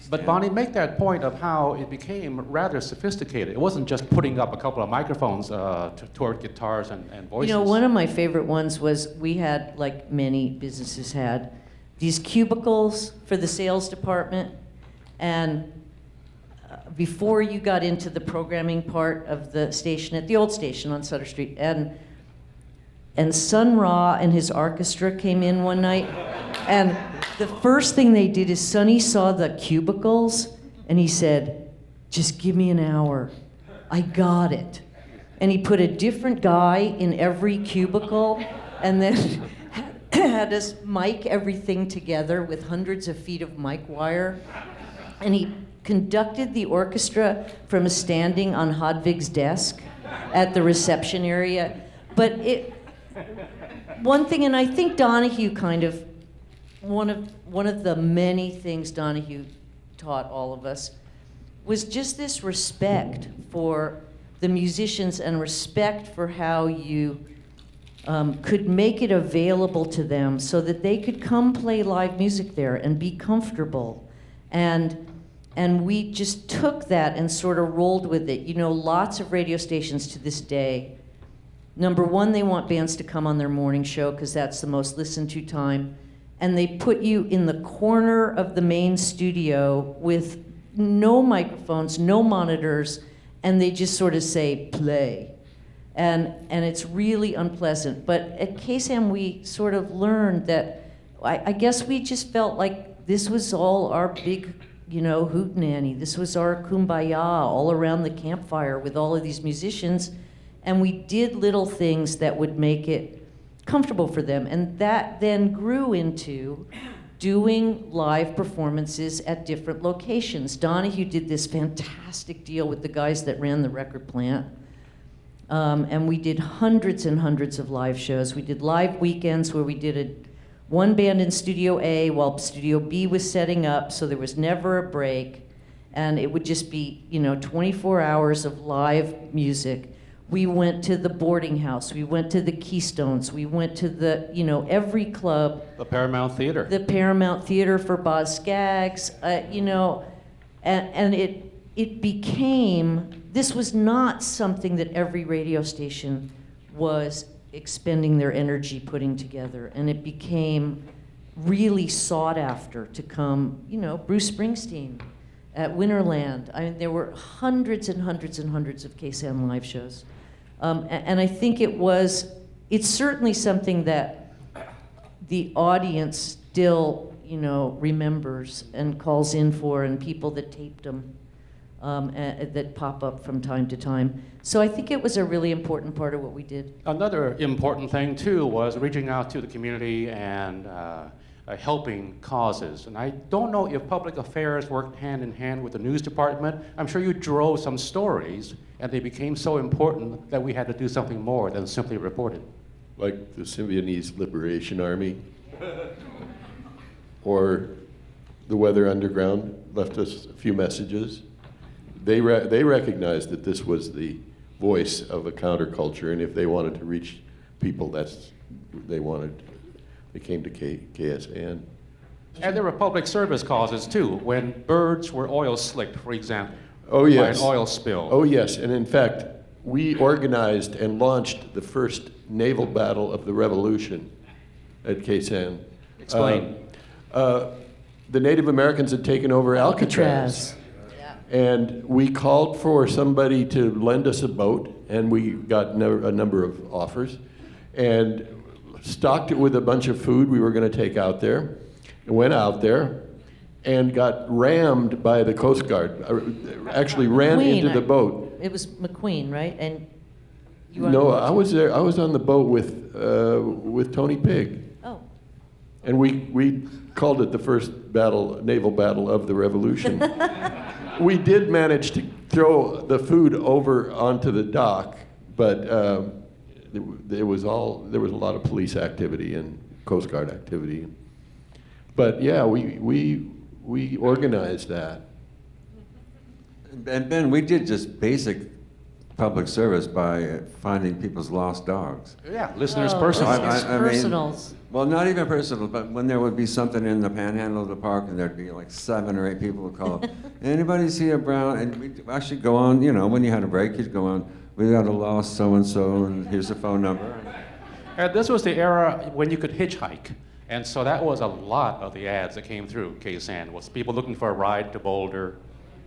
Speaker 2: But Bonnie, make that point of how it became rather sophisticated. It wasn't just putting up a couple of microphones toward guitars and voices.
Speaker 18: You know, one of my favorite ones was we had, like many businesses had, these cubicles for the sales department, and before you got into the programming part of the station, at the old station on Sutter Street, and Sun Ra and his orchestra came in one night, and the first thing they did is Sonny saw the cubicles, and he said, just give me an hour, I got it. And he put a different guy in every cubicle, and then had us mic everything together with hundreds of feet of mic wire, and he conducted the orchestra from standing on Hodvig's desk at the reception area. But one thing, and I think Donahue kind of, one of the many things Donahue taught all of us was just this respect for the musicians and respect for how you could make it available to them so that they could come play live music there and be comfortable. And we just took that and sort of rolled with it. You know, lots of radio stations to this day, number one, they want bands to come on their morning show because that's the most listened to time. And they put you in the corner of the main studio with no microphones, no monitors, and they just sort of say, play. And it's really unpleasant. But at KSAN, we sort of learned that, I guess we just felt like this was all our big, you know, hootenanny. This was our kumbaya all around the campfire with all of these musicians. And we did little things that would make it comfortable for them. And that then grew into doing live performances at different locations. Donahue did this fantastic deal with the guys that ran the record plant. And we did hundreds and hundreds of live shows. We did live weekends where we did one band in Studio A while Studio B was setting up, so there was never a break. And it would just be, 24 hours of live music. We went to the boarding house. We went to the Keystones. We went to the, every club.
Speaker 2: The Paramount Theater.
Speaker 18: The Paramount Theater for Boz Scaggs, and it became, this was not something that every radio station was expending their energy putting together. And it became really sought after to come, Bruce Springsteen at Winterland. I mean, there were hundreds and hundreds and hundreds of KSAN live shows. And I think it's certainly something that the audience still, remembers and calls in for, and people that taped them that pop up from time to time. So I think it was a really important part of what we did.
Speaker 2: Another important thing, too, was reaching out to the community and helping causes. And I don't know if public affairs worked hand in hand with the news department. I'm sure you drove some stories, and they became so important that we had to do something more than simply report it.
Speaker 16: Like the Symbionese Liberation Army, or the Weather Underground left us a few messages. They recognized that this was the voice of a counterculture, and if they wanted to reach people, they came to KSAN.
Speaker 2: And there were public service causes, too, when birds were oil slicked, for example.
Speaker 16: Oh, yes.
Speaker 2: By an oil spill.
Speaker 16: Oh, yes. And in fact, we organized and launched the first naval battle of the Revolution at KSAN.
Speaker 2: Explain.
Speaker 16: The Native Americans had taken over Alcatraz. And we called for somebody to lend us a boat, and we got a number of offers, and stocked it with a bunch of food we were going to take out there, and went out there, and got rammed by the Coast Guard. Actually ran into the boat.
Speaker 18: It was McQueen, right? And you were
Speaker 16: No, I was there. I was on the boat with Tony Pigg.
Speaker 18: Oh.
Speaker 16: And we called it the first naval battle of the Revolution. We did manage to throw the food over onto the dock, but there was a lot of police activity and Coast Guard activity. But yeah, we organized that.
Speaker 17: And Ben, we did just basic public service by finding people's lost dogs.
Speaker 2: Yeah, listeners' personals.
Speaker 18: Personals.
Speaker 17: Well, not even personal, but when there would be something in the panhandle of the park, and there'd be like 7 or 8 people would call, anybody see a brown? And we'd actually go on, when you had a break, you'd go on, we got a lost so-and-so, and here's the phone number.
Speaker 2: And this was the era when you could hitchhike. And so that was a lot of the ads that came through KSAN, was people looking for a ride to Boulder.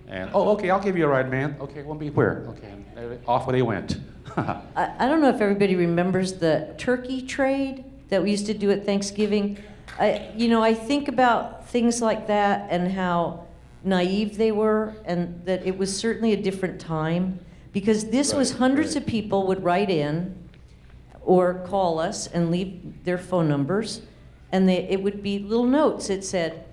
Speaker 2: And, oh, okay, I'll give you a ride, man. Okay, we'll be where? Okay, and off they went.
Speaker 18: I don't know if everybody remembers the turkey trade that we used to do at Thanksgiving. I think about things like that and how naive they were, and that it was certainly a different time, because this was hundreds of people would write in or call us and leave their phone numbers, and it would be little notes. It said,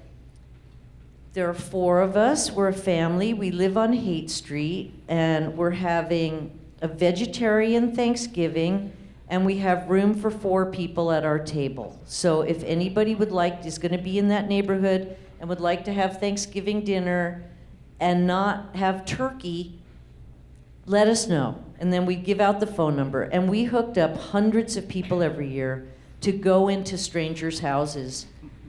Speaker 18: there are 4 of us, we're a family, we live on Haight Street, and we're having a vegetarian Thanksgiving, and we have room for 4 people at our table. So if anybody is going to be in that neighborhood and would like to have Thanksgiving dinner and not have turkey, let us know. And then we give out the phone number. And we hooked up hundreds of people every year to go into strangers' houses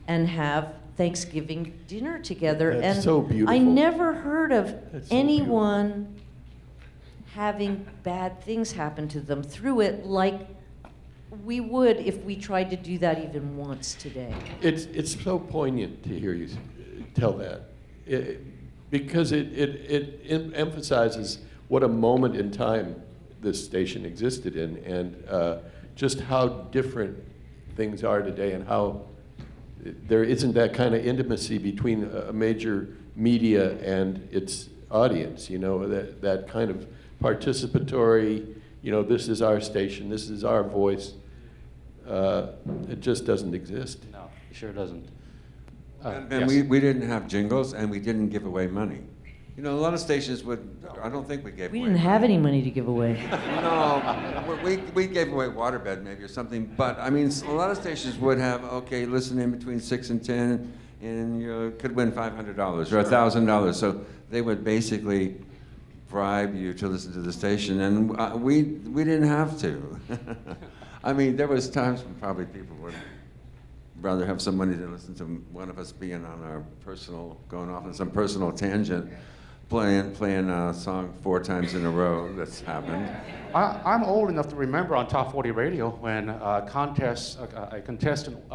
Speaker 18: and have Thanksgiving dinner together.
Speaker 16: That's
Speaker 18: and
Speaker 16: so beautiful.
Speaker 18: I never heard of anyone having bad things happen to them through it like we would if we tried to do that even once today.
Speaker 16: It's so poignant to hear you tell that, because it emphasizes what a moment in time this station existed in, and just how different things are today, and how there isn't that kind of intimacy between a major media and its audience, that kind of participatory, this is our station, this is our voice. It just doesn't exist.
Speaker 2: No, it sure doesn't.
Speaker 17: And we didn't have jingles, and we didn't give away money. You know, a lot of stations would, I don't think we gave
Speaker 18: We
Speaker 17: away.
Speaker 18: didn't have any money to give away.
Speaker 17: No, we gave away waterbed maybe or something, but I mean, a lot of stations would have, okay, listen in between 6 and 10, and you could win $500 or $1,000. So they would basically bribe you to listen to the station, and we didn't have to. I mean, there was times when probably people would rather have some money than listen to one of us being on our going off on some personal tangent, playing a song 4 times in a row. That's happened.
Speaker 2: I'm old enough to remember on Top 40 Radio when a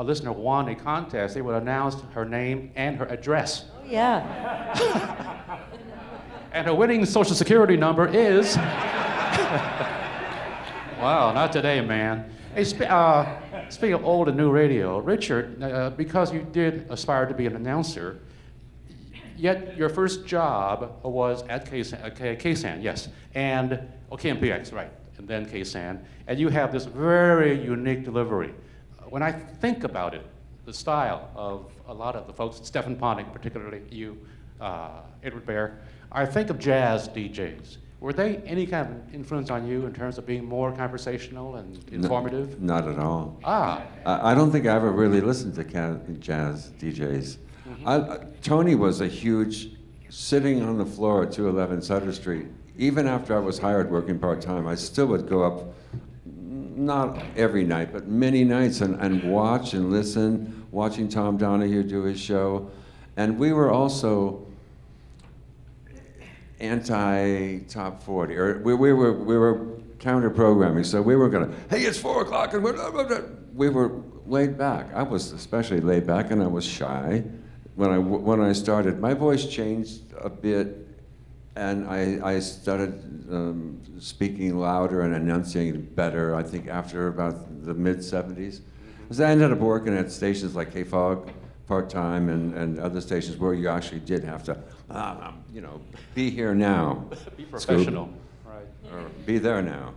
Speaker 2: listener won a contest, they would announce her name and her address.
Speaker 18: Oh, yeah.
Speaker 2: And her winning Social Security number is... Wow, not today, man. Hey, speaking of old and new radio, Richard, because you did aspire to be an announcer, yet your first job was at KSAN, yes, and KMPX, right, and then KSAN, and you have this very unique delivery. When I think about it, the style of a lot of the folks, Stephen Pontic, particularly you, Edward Bear, I think of jazz DJs. Were they any kind of influence on you in terms of being more conversational and informative?
Speaker 17: Not at all.
Speaker 2: Ah.
Speaker 17: I don't think I ever really listened to jazz DJs.
Speaker 2: Mm-hmm.
Speaker 17: Tony was a huge, sitting on the floor at 211 Sutter Street. Even after I was hired working part-time, I still would go up, not every night, but many nights and watch and listen, watching Tom Donahue do his show. And we were also anti-top 40, or we were counter-programming, so we were gonna, hey, it's 4 o'clock, and we were laid back. I was especially laid back, and I was shy when I started. My voice changed a bit, and I started speaking louder and enunciating better, I think, after about the mid-'70s. Because I ended up working at stations like KFOG part-time and other stations where you actually did have to, be here now.
Speaker 2: Be professional,
Speaker 17: Scoop.
Speaker 2: right.
Speaker 17: Or be there now.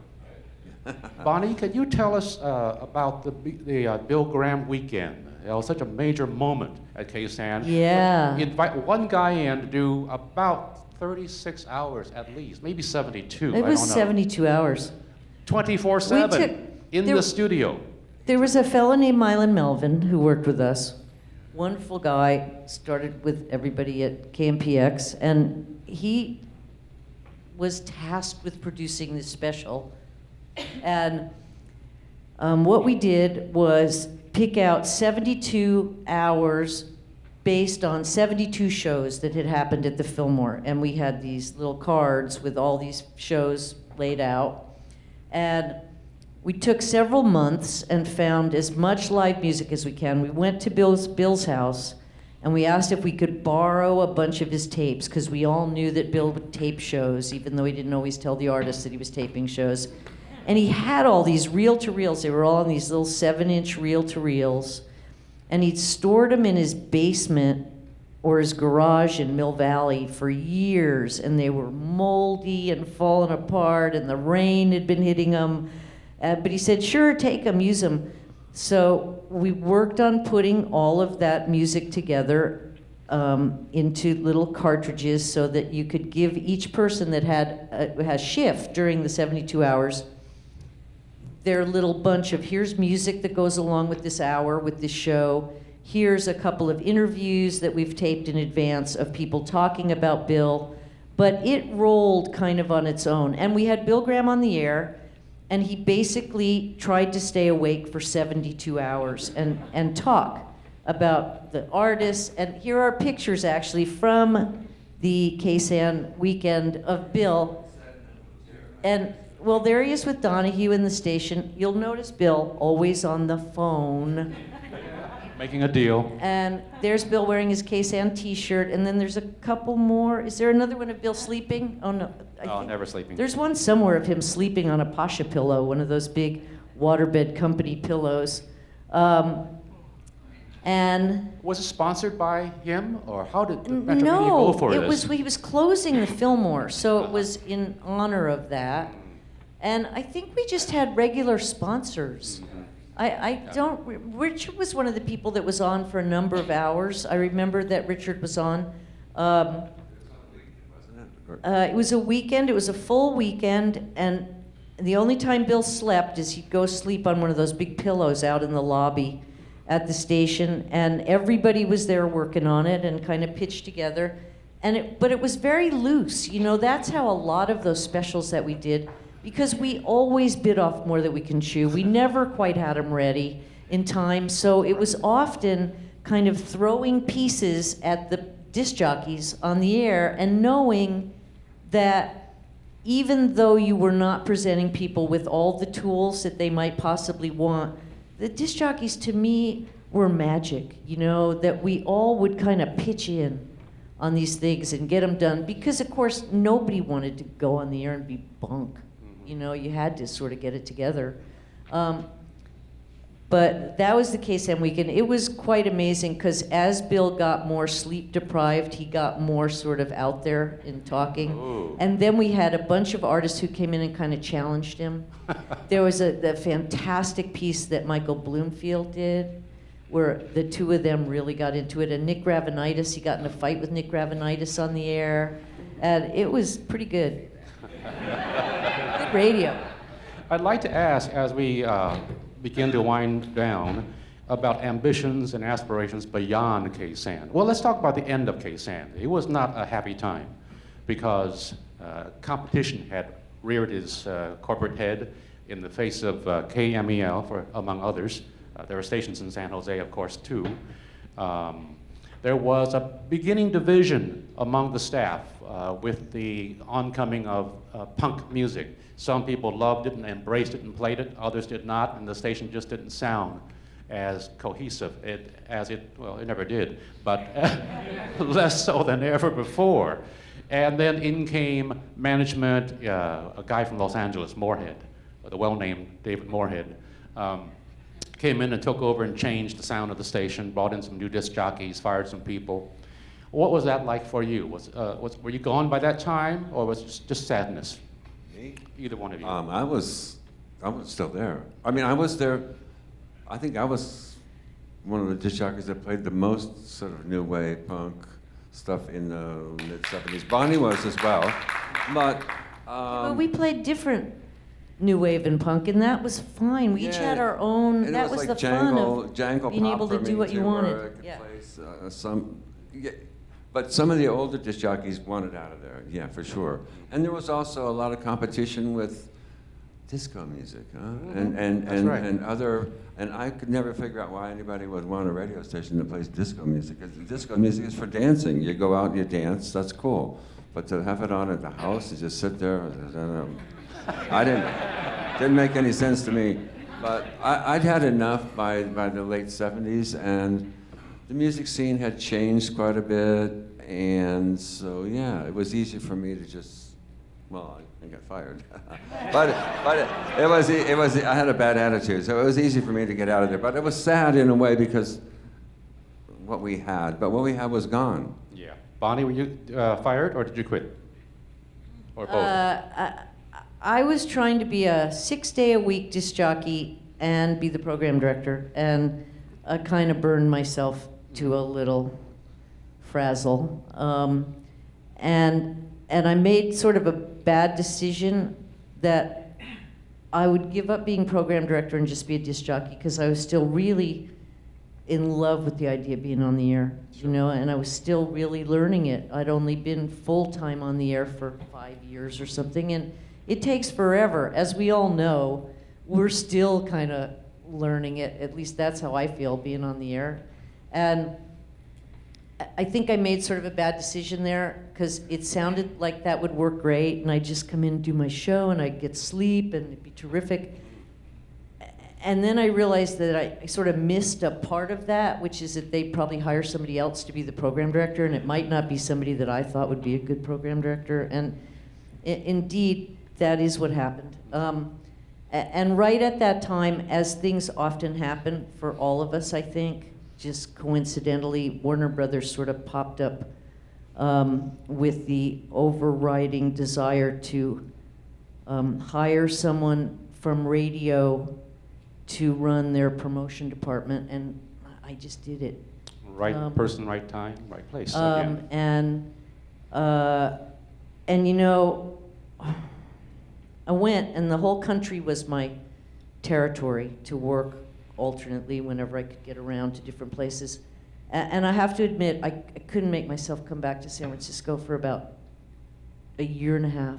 Speaker 2: Bonnie, could you tell us about the Bill Graham weekend? It was such a major moment at KSAN.
Speaker 18: Yeah.
Speaker 2: Invite one guy in to do about 36 hours at least, maybe 72.
Speaker 18: It was 72 hours.
Speaker 2: 24/7 in the studio.
Speaker 18: There was a fellow named Mylan Melvin who worked with us. Wonderful guy, started with everybody at KMPX, and he was tasked with producing this special. And what we did was pick out 72 hours based on 72 shows that had happened at the Fillmore. And we had these little cards with all these shows laid out. And we took several months and found as much live music as we can. We went to Bill's house, and we asked if we could borrow a bunch of his tapes, because we all knew that Bill would tape shows, even though he didn't always tell the artists that he was taping shows. And he had all these reel-to-reels. They were all on these little 7-inch reel-to-reels. And he'd stored them in his basement or his garage in Mill Valley for years, and they were moldy and falling apart, and the rain had been hitting them. But he said, sure, take them, use them. So we worked on putting all of that music together into little cartridges so that you could give each person that had a shift during the 72 hours their little bunch of, here's music that goes along with this hour, with this show. Here's a couple of interviews that we've taped in advance of people talking about Bill. But it rolled kind of on its own. And we had Bill Graham on the air, and he basically tried to stay awake for 72 hours and talk about the artists. And here are pictures, actually, from the KSAN weekend of Bill. And, well, there he is with Donahue in the station. You'll notice Bill always on the phone.
Speaker 2: Making a deal.
Speaker 18: And there's Bill wearing his KSAN t-shirt, and then there's a couple more. Is there another one of Bill sleeping? Oh, no.
Speaker 2: Oh, never sleeping.
Speaker 18: There's one somewhere of him sleeping on a Pasha pillow, one of those big waterbed company pillows. And
Speaker 2: was it sponsored by him, or how did the Metro Media go for this?
Speaker 18: He was closing the Fillmore, so it was in honor of that. And I think we just had regular sponsors. Richard was one of the people that was on for a number of hours. I remember that Richard was on. It was a weekend. It was a full weekend, and the only time Bill slept is he'd go sleep on one of those big pillows out in the lobby at the station, and everybody was there working on it and kind of pitched together. But it was very loose. You know, that's how a lot of those specials that we did, because we always bit off more than we can chew. We never quite had them ready in time, so it was often kind of throwing pieces at the disc jockeys on the air and knowing that even though you were not presenting people with all the tools that they might possibly want, the disc jockeys to me were magic, you know, that we all would kind of pitch in on these things and get them done, because of course nobody wanted to go on the air and be bunk. You know, you had to sort of get it together. But that was the KSAN weekend. It was quite amazing, because as Bill got more sleep deprived, he got more sort of out there in talking.
Speaker 2: Ooh.
Speaker 18: And then we had a bunch of artists who came in and kind of challenged him. There was the fantastic piece that Michael Bloomfield did, where the two of them really got into it. And Nick Gravenitis, he got in a fight with Nick Gravenitis on the air. And it was pretty good. Good radio.
Speaker 2: I'd like to ask, as we begin to wind down, about ambitions and aspirations beyond KSAN. Well, let's talk about the end of KSAN. It was not a happy time, because competition had reared its corporate head in the face of KMEL, among others. There were stations in San Jose, of course, too. There was a beginning division among the staff with the oncoming of punk music. Some people loved it and embraced it and played it. Others did not, and the station just didn't sound as cohesive as it never did, but less so than ever before. And then in came management, a guy from Los Angeles, Moorhead, the well-named David Moorhead, came in and took over and changed the sound of the station, brought in some new disc jockeys, fired some people. What was that like for you? Were you gone by that time, or was it just sadness?
Speaker 17: Me?
Speaker 2: Either one of you.
Speaker 17: I was still there. I mean, I was there. I think I was one of the disc jockeys that played the most sort of new wave punk stuff in the mid-70s. Bonnie was as well, but
Speaker 18: Well, we played different new wave and punk, and that was fine. We each had our own.
Speaker 17: And
Speaker 18: That
Speaker 17: it
Speaker 18: was
Speaker 17: like
Speaker 18: the fun of
Speaker 17: jangle
Speaker 18: being
Speaker 17: pop
Speaker 18: able to
Speaker 17: for
Speaker 18: do
Speaker 17: me
Speaker 18: what you
Speaker 17: too, where I
Speaker 18: wanted.
Speaker 17: could
Speaker 18: Yeah.
Speaker 17: play but some of the older disc jockeys wanted out of there, yeah, for sure. And there was also a lot of competition with disco music, and other. And I could never figure out why anybody would want a radio station that plays disco music. Because disco music is for dancing. You go out and you dance. That's cool. But to have it on at the house, you just sit there. I didn't make any sense to me. But I'd had enough by the late 70s, and the music scene had changed quite a bit. And so, yeah, it was easy for me to just, well, I got fired. but it was, I had a bad attitude, so it was easy for me to get out of there. But it was sad in a way, because what we had was gone.
Speaker 2: Yeah. Bonnie, were you fired, or did you quit? Or both?
Speaker 18: I was trying to be a 6-day-a-week disc jockey and be the program director, and I kind of burned myself to a little frazzle. And I made sort of a bad decision that I would give up being program director and just be a disc jockey, because I was still really in love with the idea of being on the air, you know, and I was still really learning it. I'd only been full-time on the air for 5 years or something, and it takes forever. As we all know, we're still kind of learning it. At least that's how I feel, being on the air. And I think I made sort of a bad decision there, because it sounded like that would work great, and I'd just come in and do my show, and I'd get sleep, and it'd be terrific. And then I realized that I sort of missed a part of that, which is that they'd probably hire somebody else to be the program director, and it might not be somebody that I thought would be a good program director. And indeed, that is what happened. And right at that time, as things often happen for all of us, I think, just coincidentally, Warner Brothers sort of popped up with the overriding desire to hire someone from radio to run their promotion department, and I just did it.
Speaker 2: Right person, right time, right place. Again.
Speaker 18: And And you know, I went, and the whole country was my territory to work alternately whenever I could get around to different places. And I have to admit, I couldn't make myself come back to San Francisco for about a year and a half.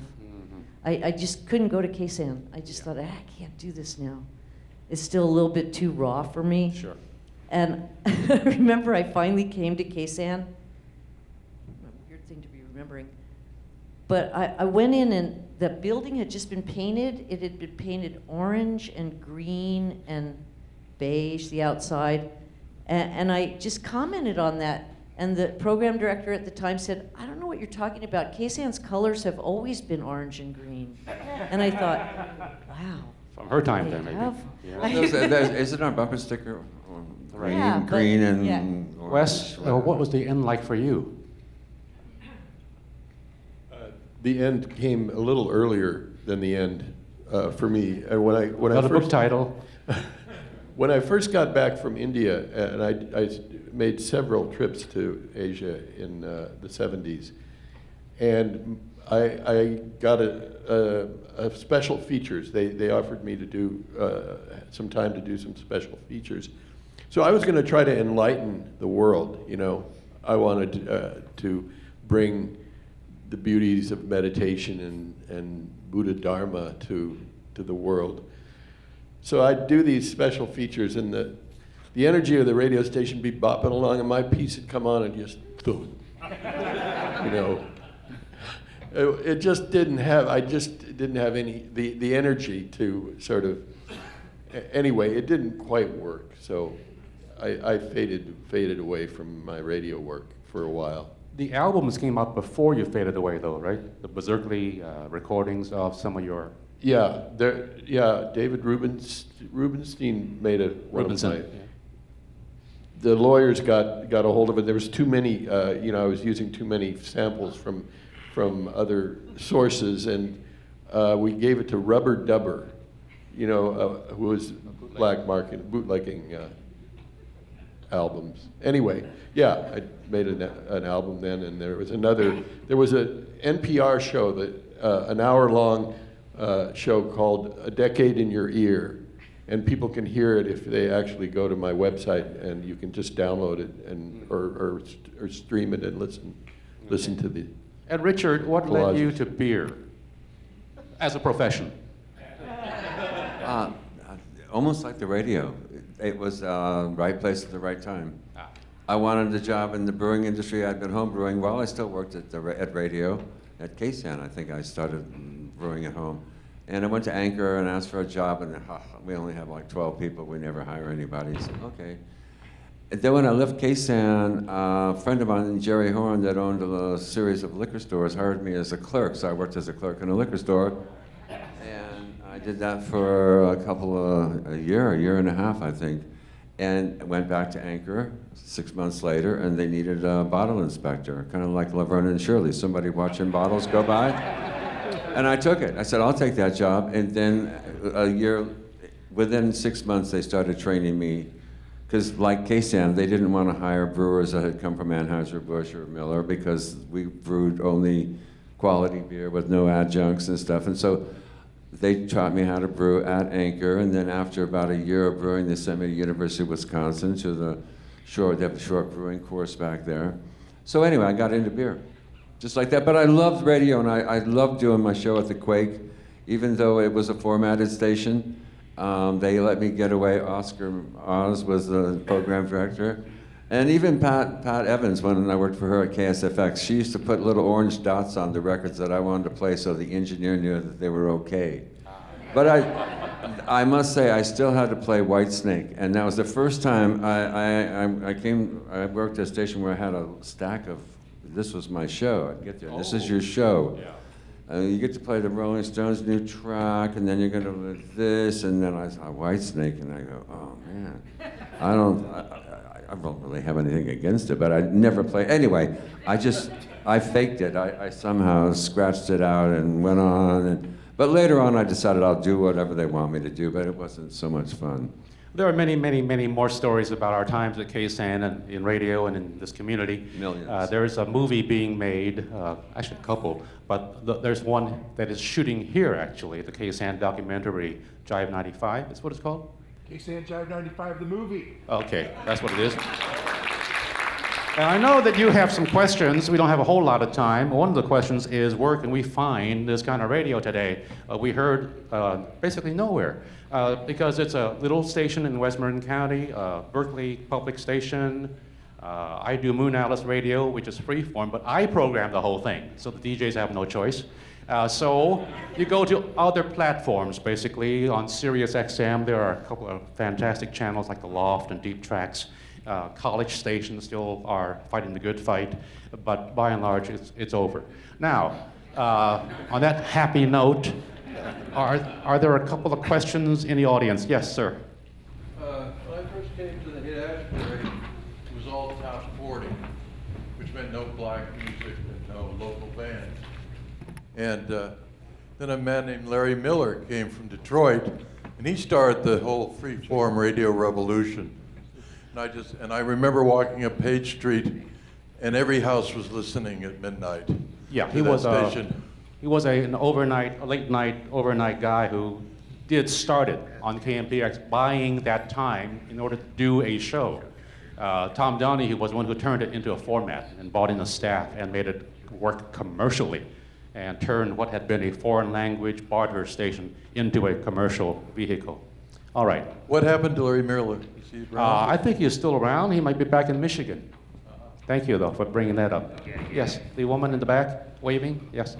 Speaker 18: I just couldn't go to KSAN. I just thought, I can't do this now. It's still a little bit too raw for me.
Speaker 2: Sure.
Speaker 18: And I remember I finally came to KSAN. A weird thing to be remembering. But I went in, and the building had just been painted. It had been painted orange and green and beige, the outside. And I just commented on that. And the program director at the time said, I don't know what you're talking about. KSAN's colors have always been orange and green. And I thought, wow.
Speaker 2: From her time, then, maybe.
Speaker 17: Well, is it our bumper sticker? Green,
Speaker 18: Yeah,
Speaker 17: green and
Speaker 18: yeah.
Speaker 17: orange.
Speaker 2: Wes, what was the end like for you?
Speaker 16: The end came a little earlier than the end for me. And when I
Speaker 2: Another
Speaker 16: first
Speaker 2: book title.
Speaker 16: When I first got back from India, and I made several trips to Asia in the 70s, and I got a special features. They offered me to do some time to do some special features. So I was going to try to enlighten the world, you know. I wanted to bring the beauties of meditation and Buddha Dharma to the world. So I'd do these special features, and the energy of the radio station be bopping along, and my piece had come on and just, you know, it just didn't have. I just didn't have any the energy to sort of. Anyway, it didn't quite work. So I faded away from my radio work for a while.
Speaker 2: The albums came out before you faded away, though, right? The Berserkly recordings of some of your.
Speaker 16: Yeah, David Rubenstein made a. The lawyers got a hold of it. There was too many. You know, I was using too many samples from other sources, and we gave it to Rubber Dubber, you know, who was black market bootlegging albums. Anyway, yeah, I made an album then, and there was a NPR show that an hour-long show called A Decade in Your Ear, and people can hear it if they actually go to my website, and you can just download it and or stream it and listen to the.
Speaker 2: And Richard, what
Speaker 16: collages.
Speaker 2: led you to beer as a profession?
Speaker 17: Almost like the radio. It was right place at the right time. I wanted a job in the brewing industry. I'd been home brewing while I still worked at radio. At KSAN, I think I started brewing at home. And I went to Anchor and asked for a job, and we only have like 12 people. We never hire anybody. So, okay. And then when I left KSAN, a friend of mine, Jerry Horn, that owned a series of liquor stores, hired me as a clerk. So I worked as a clerk in a liquor store. And I did that for a year and a half, I think. And went back to Anchor 6 months later, and they needed a bottle inspector, kind of like Laverne and Shirley, somebody watching bottles go by. And I took it. I said, I'll take that job. And then within 6 months, they started training me. Because like KSAN, they didn't want to hire brewers that had come from Anheuser-Busch or Miller, because we brewed only quality beer with no adjuncts and stuff. And so they taught me how to brew at Anchor, and then after about a year of brewing, they sent me to University of Wisconsin to they have a short brewing course back there. So anyway, I got into beer, just like that. But I loved radio, and I loved doing my show at the Quake, even though it was a formatted station. They let me get away. Oscar Oz was the program director. And even Pat Evans, when I worked for her at KSFX, she used to put little orange dots on the records that I wanted to play so the engineer knew that they were okay. But I must say, I still had to play Whitesnake. And that was the first time I worked at a station where I had a stack of, this was my show. I'd get there, this is your show. Yeah. You get to play the Rolling Stones' new track, and then you're going to do this, and then I saw Whitesnake, and I go, oh man, I don't really have anything against it, but I never play. Anyway, I faked it. I somehow scratched it out and went on. But later on, I decided I'll do whatever they want me to do, but it wasn't so much fun.
Speaker 2: There are many, many, many more stories about our times at KSAN and in radio and in this community.
Speaker 17: Millions.
Speaker 2: There's a movie being made, actually a couple, but there's one that is shooting here actually, the KSAN documentary, Jive 95, is what it's called?
Speaker 19: KSAN Jive 95, the movie.
Speaker 2: Okay, that's what it is. And I know that you have some questions. We don't have a whole lot of time. One of the questions is, where can we find this kind of radio today? We heard basically nowhere, because it's a little station in Westmoreland County, Berkeley Public Station. I do Moon Atlas Radio, which is freeform, but I program the whole thing, so the DJs have no choice. So you go to other platforms, basically. On Sirius XM, there are a couple of fantastic channels like The Loft and Deep Tracks. College stations still are fighting the good fight, but by and large, it's over. Now, on that happy note, are there a couple of questions in the audience? Yes, sir.
Speaker 21: When I first came to the Haight-Ashbury, it was all top 40, which meant no black music and no local bands. And then a man named Larry Miller came from Detroit, and he started the whole free-form radio revolution. And I remember walking up Page Street, and every house was listening at midnight.
Speaker 2: Yeah, he was an late night overnight guy who did start it on KMPX, buying that time in order to do a show. Tom Donahue was one who turned it into a format and brought in a staff and made it work commercially, and turned what had been a foreign language barter station into a commercial vehicle. All right.
Speaker 21: What happened to Larry Miller?
Speaker 2: I think he's still around. He might be back in Michigan. Thank you, though, for bringing that up. Yes, the woman in the back waving. Yes.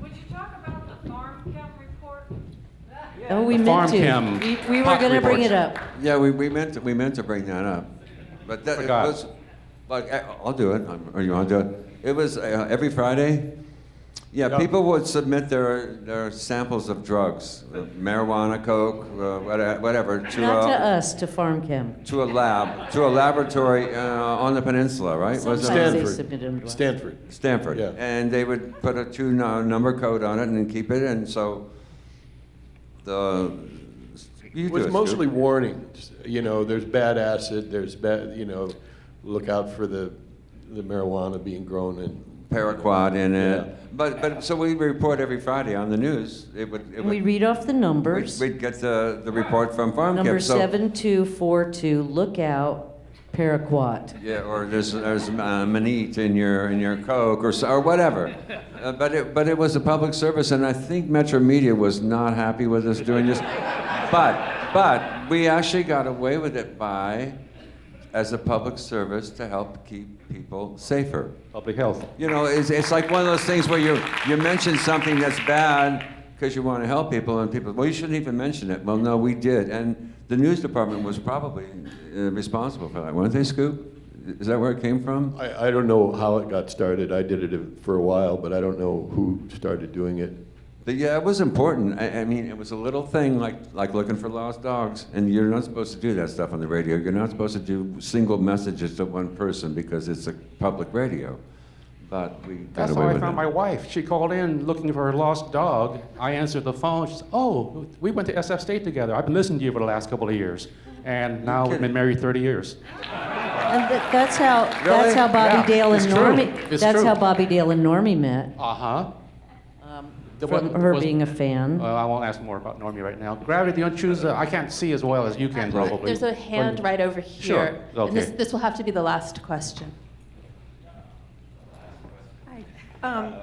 Speaker 22: Would you talk about the farm chem report?
Speaker 18: Oh, we meant to. We were going to bring it up.
Speaker 17: Yeah, we meant to bring that up, but that it was like I'll do it. Or you want to do it? It was every Friday. Yeah, people would submit their samples of drugs, marijuana, coke, whatever,
Speaker 18: to not to us, to farm chem,
Speaker 17: to a laboratory on the peninsula, right?
Speaker 18: Sometimes they submitted them to us.
Speaker 17: Stanford. Yeah. And they would put a 2 number code on it and keep it, and so
Speaker 16: it was mostly warnings. You know, there's bad acid. There's bad. You know, look out for the marijuana being grown in.
Speaker 17: Paraquat in it. Yeah. But so we report every Friday on the news.
Speaker 18: We read off the numbers.
Speaker 17: We'd get the report from Farm Camp.
Speaker 18: Number 7242. Look out, paraquat.
Speaker 17: Yeah, or there's manite in your Coke or whatever. But it was a public service, and I think Metro Media was not happy with us doing this. But we actually got away with it as a public service to help keep people safer.
Speaker 2: Public health.
Speaker 17: You know, it's like one of those things where you mention something that's bad because you want to help people, and people, well, you shouldn't even mention it. Well, no, we did. And the news department was probably responsible for that, weren't they, Scoop? Is that where it came from?
Speaker 16: I don't know how it got started. I did it for a while, but I don't know who started doing it.
Speaker 17: But yeah, it was important. I mean, it was a little thing like looking for lost dogs. And you're not supposed to do that stuff on the radio. You're not supposed to do single messages to one person because it's a public radio. But we got
Speaker 2: That's
Speaker 17: away
Speaker 2: how I
Speaker 17: with
Speaker 2: found
Speaker 17: it.
Speaker 2: my wife. She called in looking for her lost dog. I answered the phone. She said, "Oh, we went to SF State together. I've been listening to you for the last couple of years." And now we've been married 30 years.
Speaker 18: And that's how Bobby Dale and Normie. That's how Bobby Dale and Normie met.
Speaker 2: Uh-huh.
Speaker 18: From her being a fan.
Speaker 2: I won't ask more about Normie right now. Gravity, do you want to choose? I can't see as well as you can, probably.
Speaker 1: There's a hand right over here.
Speaker 2: Sure. Okay.
Speaker 1: And this will have to be the last question.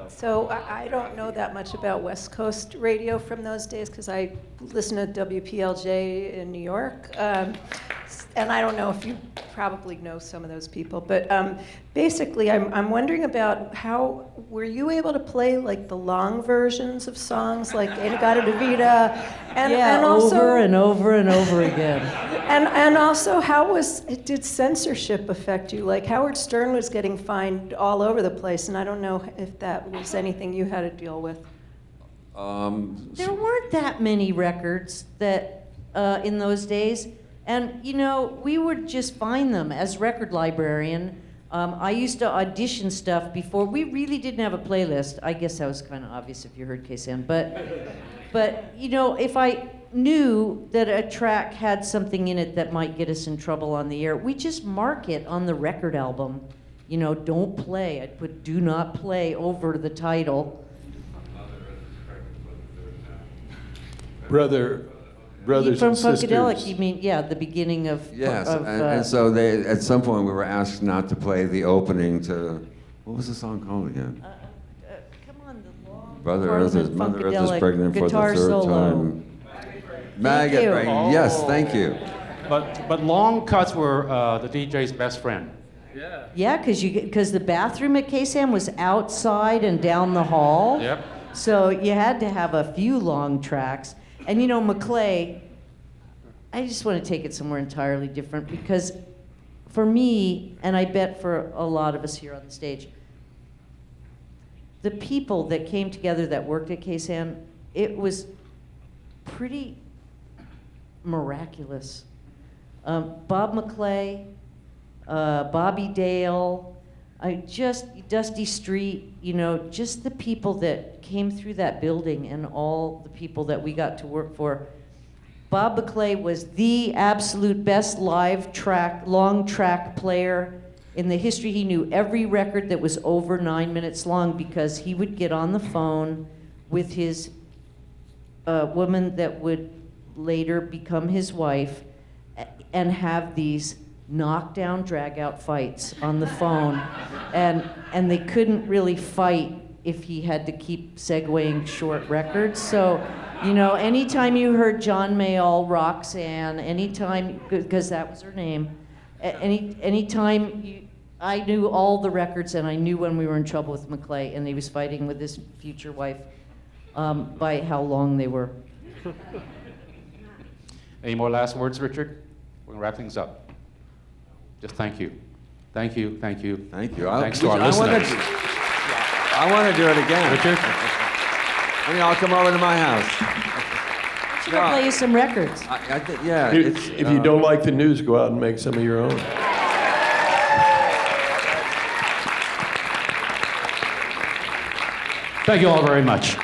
Speaker 23: So I don't know that much about West Coast radio from those days because I listen to WPLJ in New York. And I don't know if you probably know some of those people, but basically I'm wondering about how, were you able to play like the long versions of songs like Inagata Davida? And also,
Speaker 18: over and over and over again.
Speaker 23: And also, did censorship affect you? Like Howard Stern was getting fined all over the place, and I don't know if that was anything you had to deal with.
Speaker 18: There weren't that many records that in those days. And, you know, we would just find them as record librarian. I used to audition stuff before. We really didn't have a playlist. I guess that was kind of obvious if you heard KSAN. But you know, if I knew that a track had something in it that might get us in trouble on the air, we just mark it on the record album. You know, don't play. I'd put do not play over the title.
Speaker 16: Brothers
Speaker 18: From
Speaker 16: and sisters.
Speaker 18: Funkadelic, you mean, yeah, the beginning of...
Speaker 17: Yes,
Speaker 18: of,
Speaker 17: and so they, at some point we were asked not to play the opening to, what was the song called again?
Speaker 18: come on, the long
Speaker 17: Brother
Speaker 18: part
Speaker 17: Earth
Speaker 18: of
Speaker 17: is,
Speaker 18: the
Speaker 17: Mother Earth is
Speaker 18: Funkadelic
Speaker 17: pregnant for the
Speaker 18: guitar
Speaker 17: third
Speaker 18: solo.
Speaker 17: time. Maggot,
Speaker 18: you.
Speaker 17: right? Yes, thank you.
Speaker 2: But long cuts were the DJ's best friend.
Speaker 18: Yeah, because the bathroom at KSAN was outside and down the hall.
Speaker 2: Yep.
Speaker 18: So you had to have a few long tracks. And you know, McClay, I just want to take it somewhere entirely different because for me, and I bet for a lot of us here on the stage, the people that came together that worked at KSAN, it was pretty miraculous. Bob McClay, Bobby Dale, Dusty Street, you know, just the people that came through that building and all the people that we got to work for. Bob McClay was the absolute best long track player in the history. He knew every record that was over 9 minutes long because he would get on the phone with his woman that would later become his wife and have these knockdown, drag-out fights on the phone. And they couldn't really fight if he had to keep segueing short records. So, you know, anytime you heard John Mayall, Roxanne, anytime, because that was her name, anytime I knew all the records and I knew when we were in trouble with McClay and he was fighting with his future wife by how long they were.
Speaker 2: Any more last words, Richard? We're going to wrap things up. Just thank you. Thank you, thank you.
Speaker 17: Thank you.
Speaker 2: Thanks to our listeners.
Speaker 17: I want to do it again.
Speaker 2: Richard?
Speaker 17: I mean, I'll come over to my house.
Speaker 18: Should I play you some records?
Speaker 17: I think, yeah.
Speaker 16: If you don't like the news, go out and make some of your own.
Speaker 2: Thank you all very much.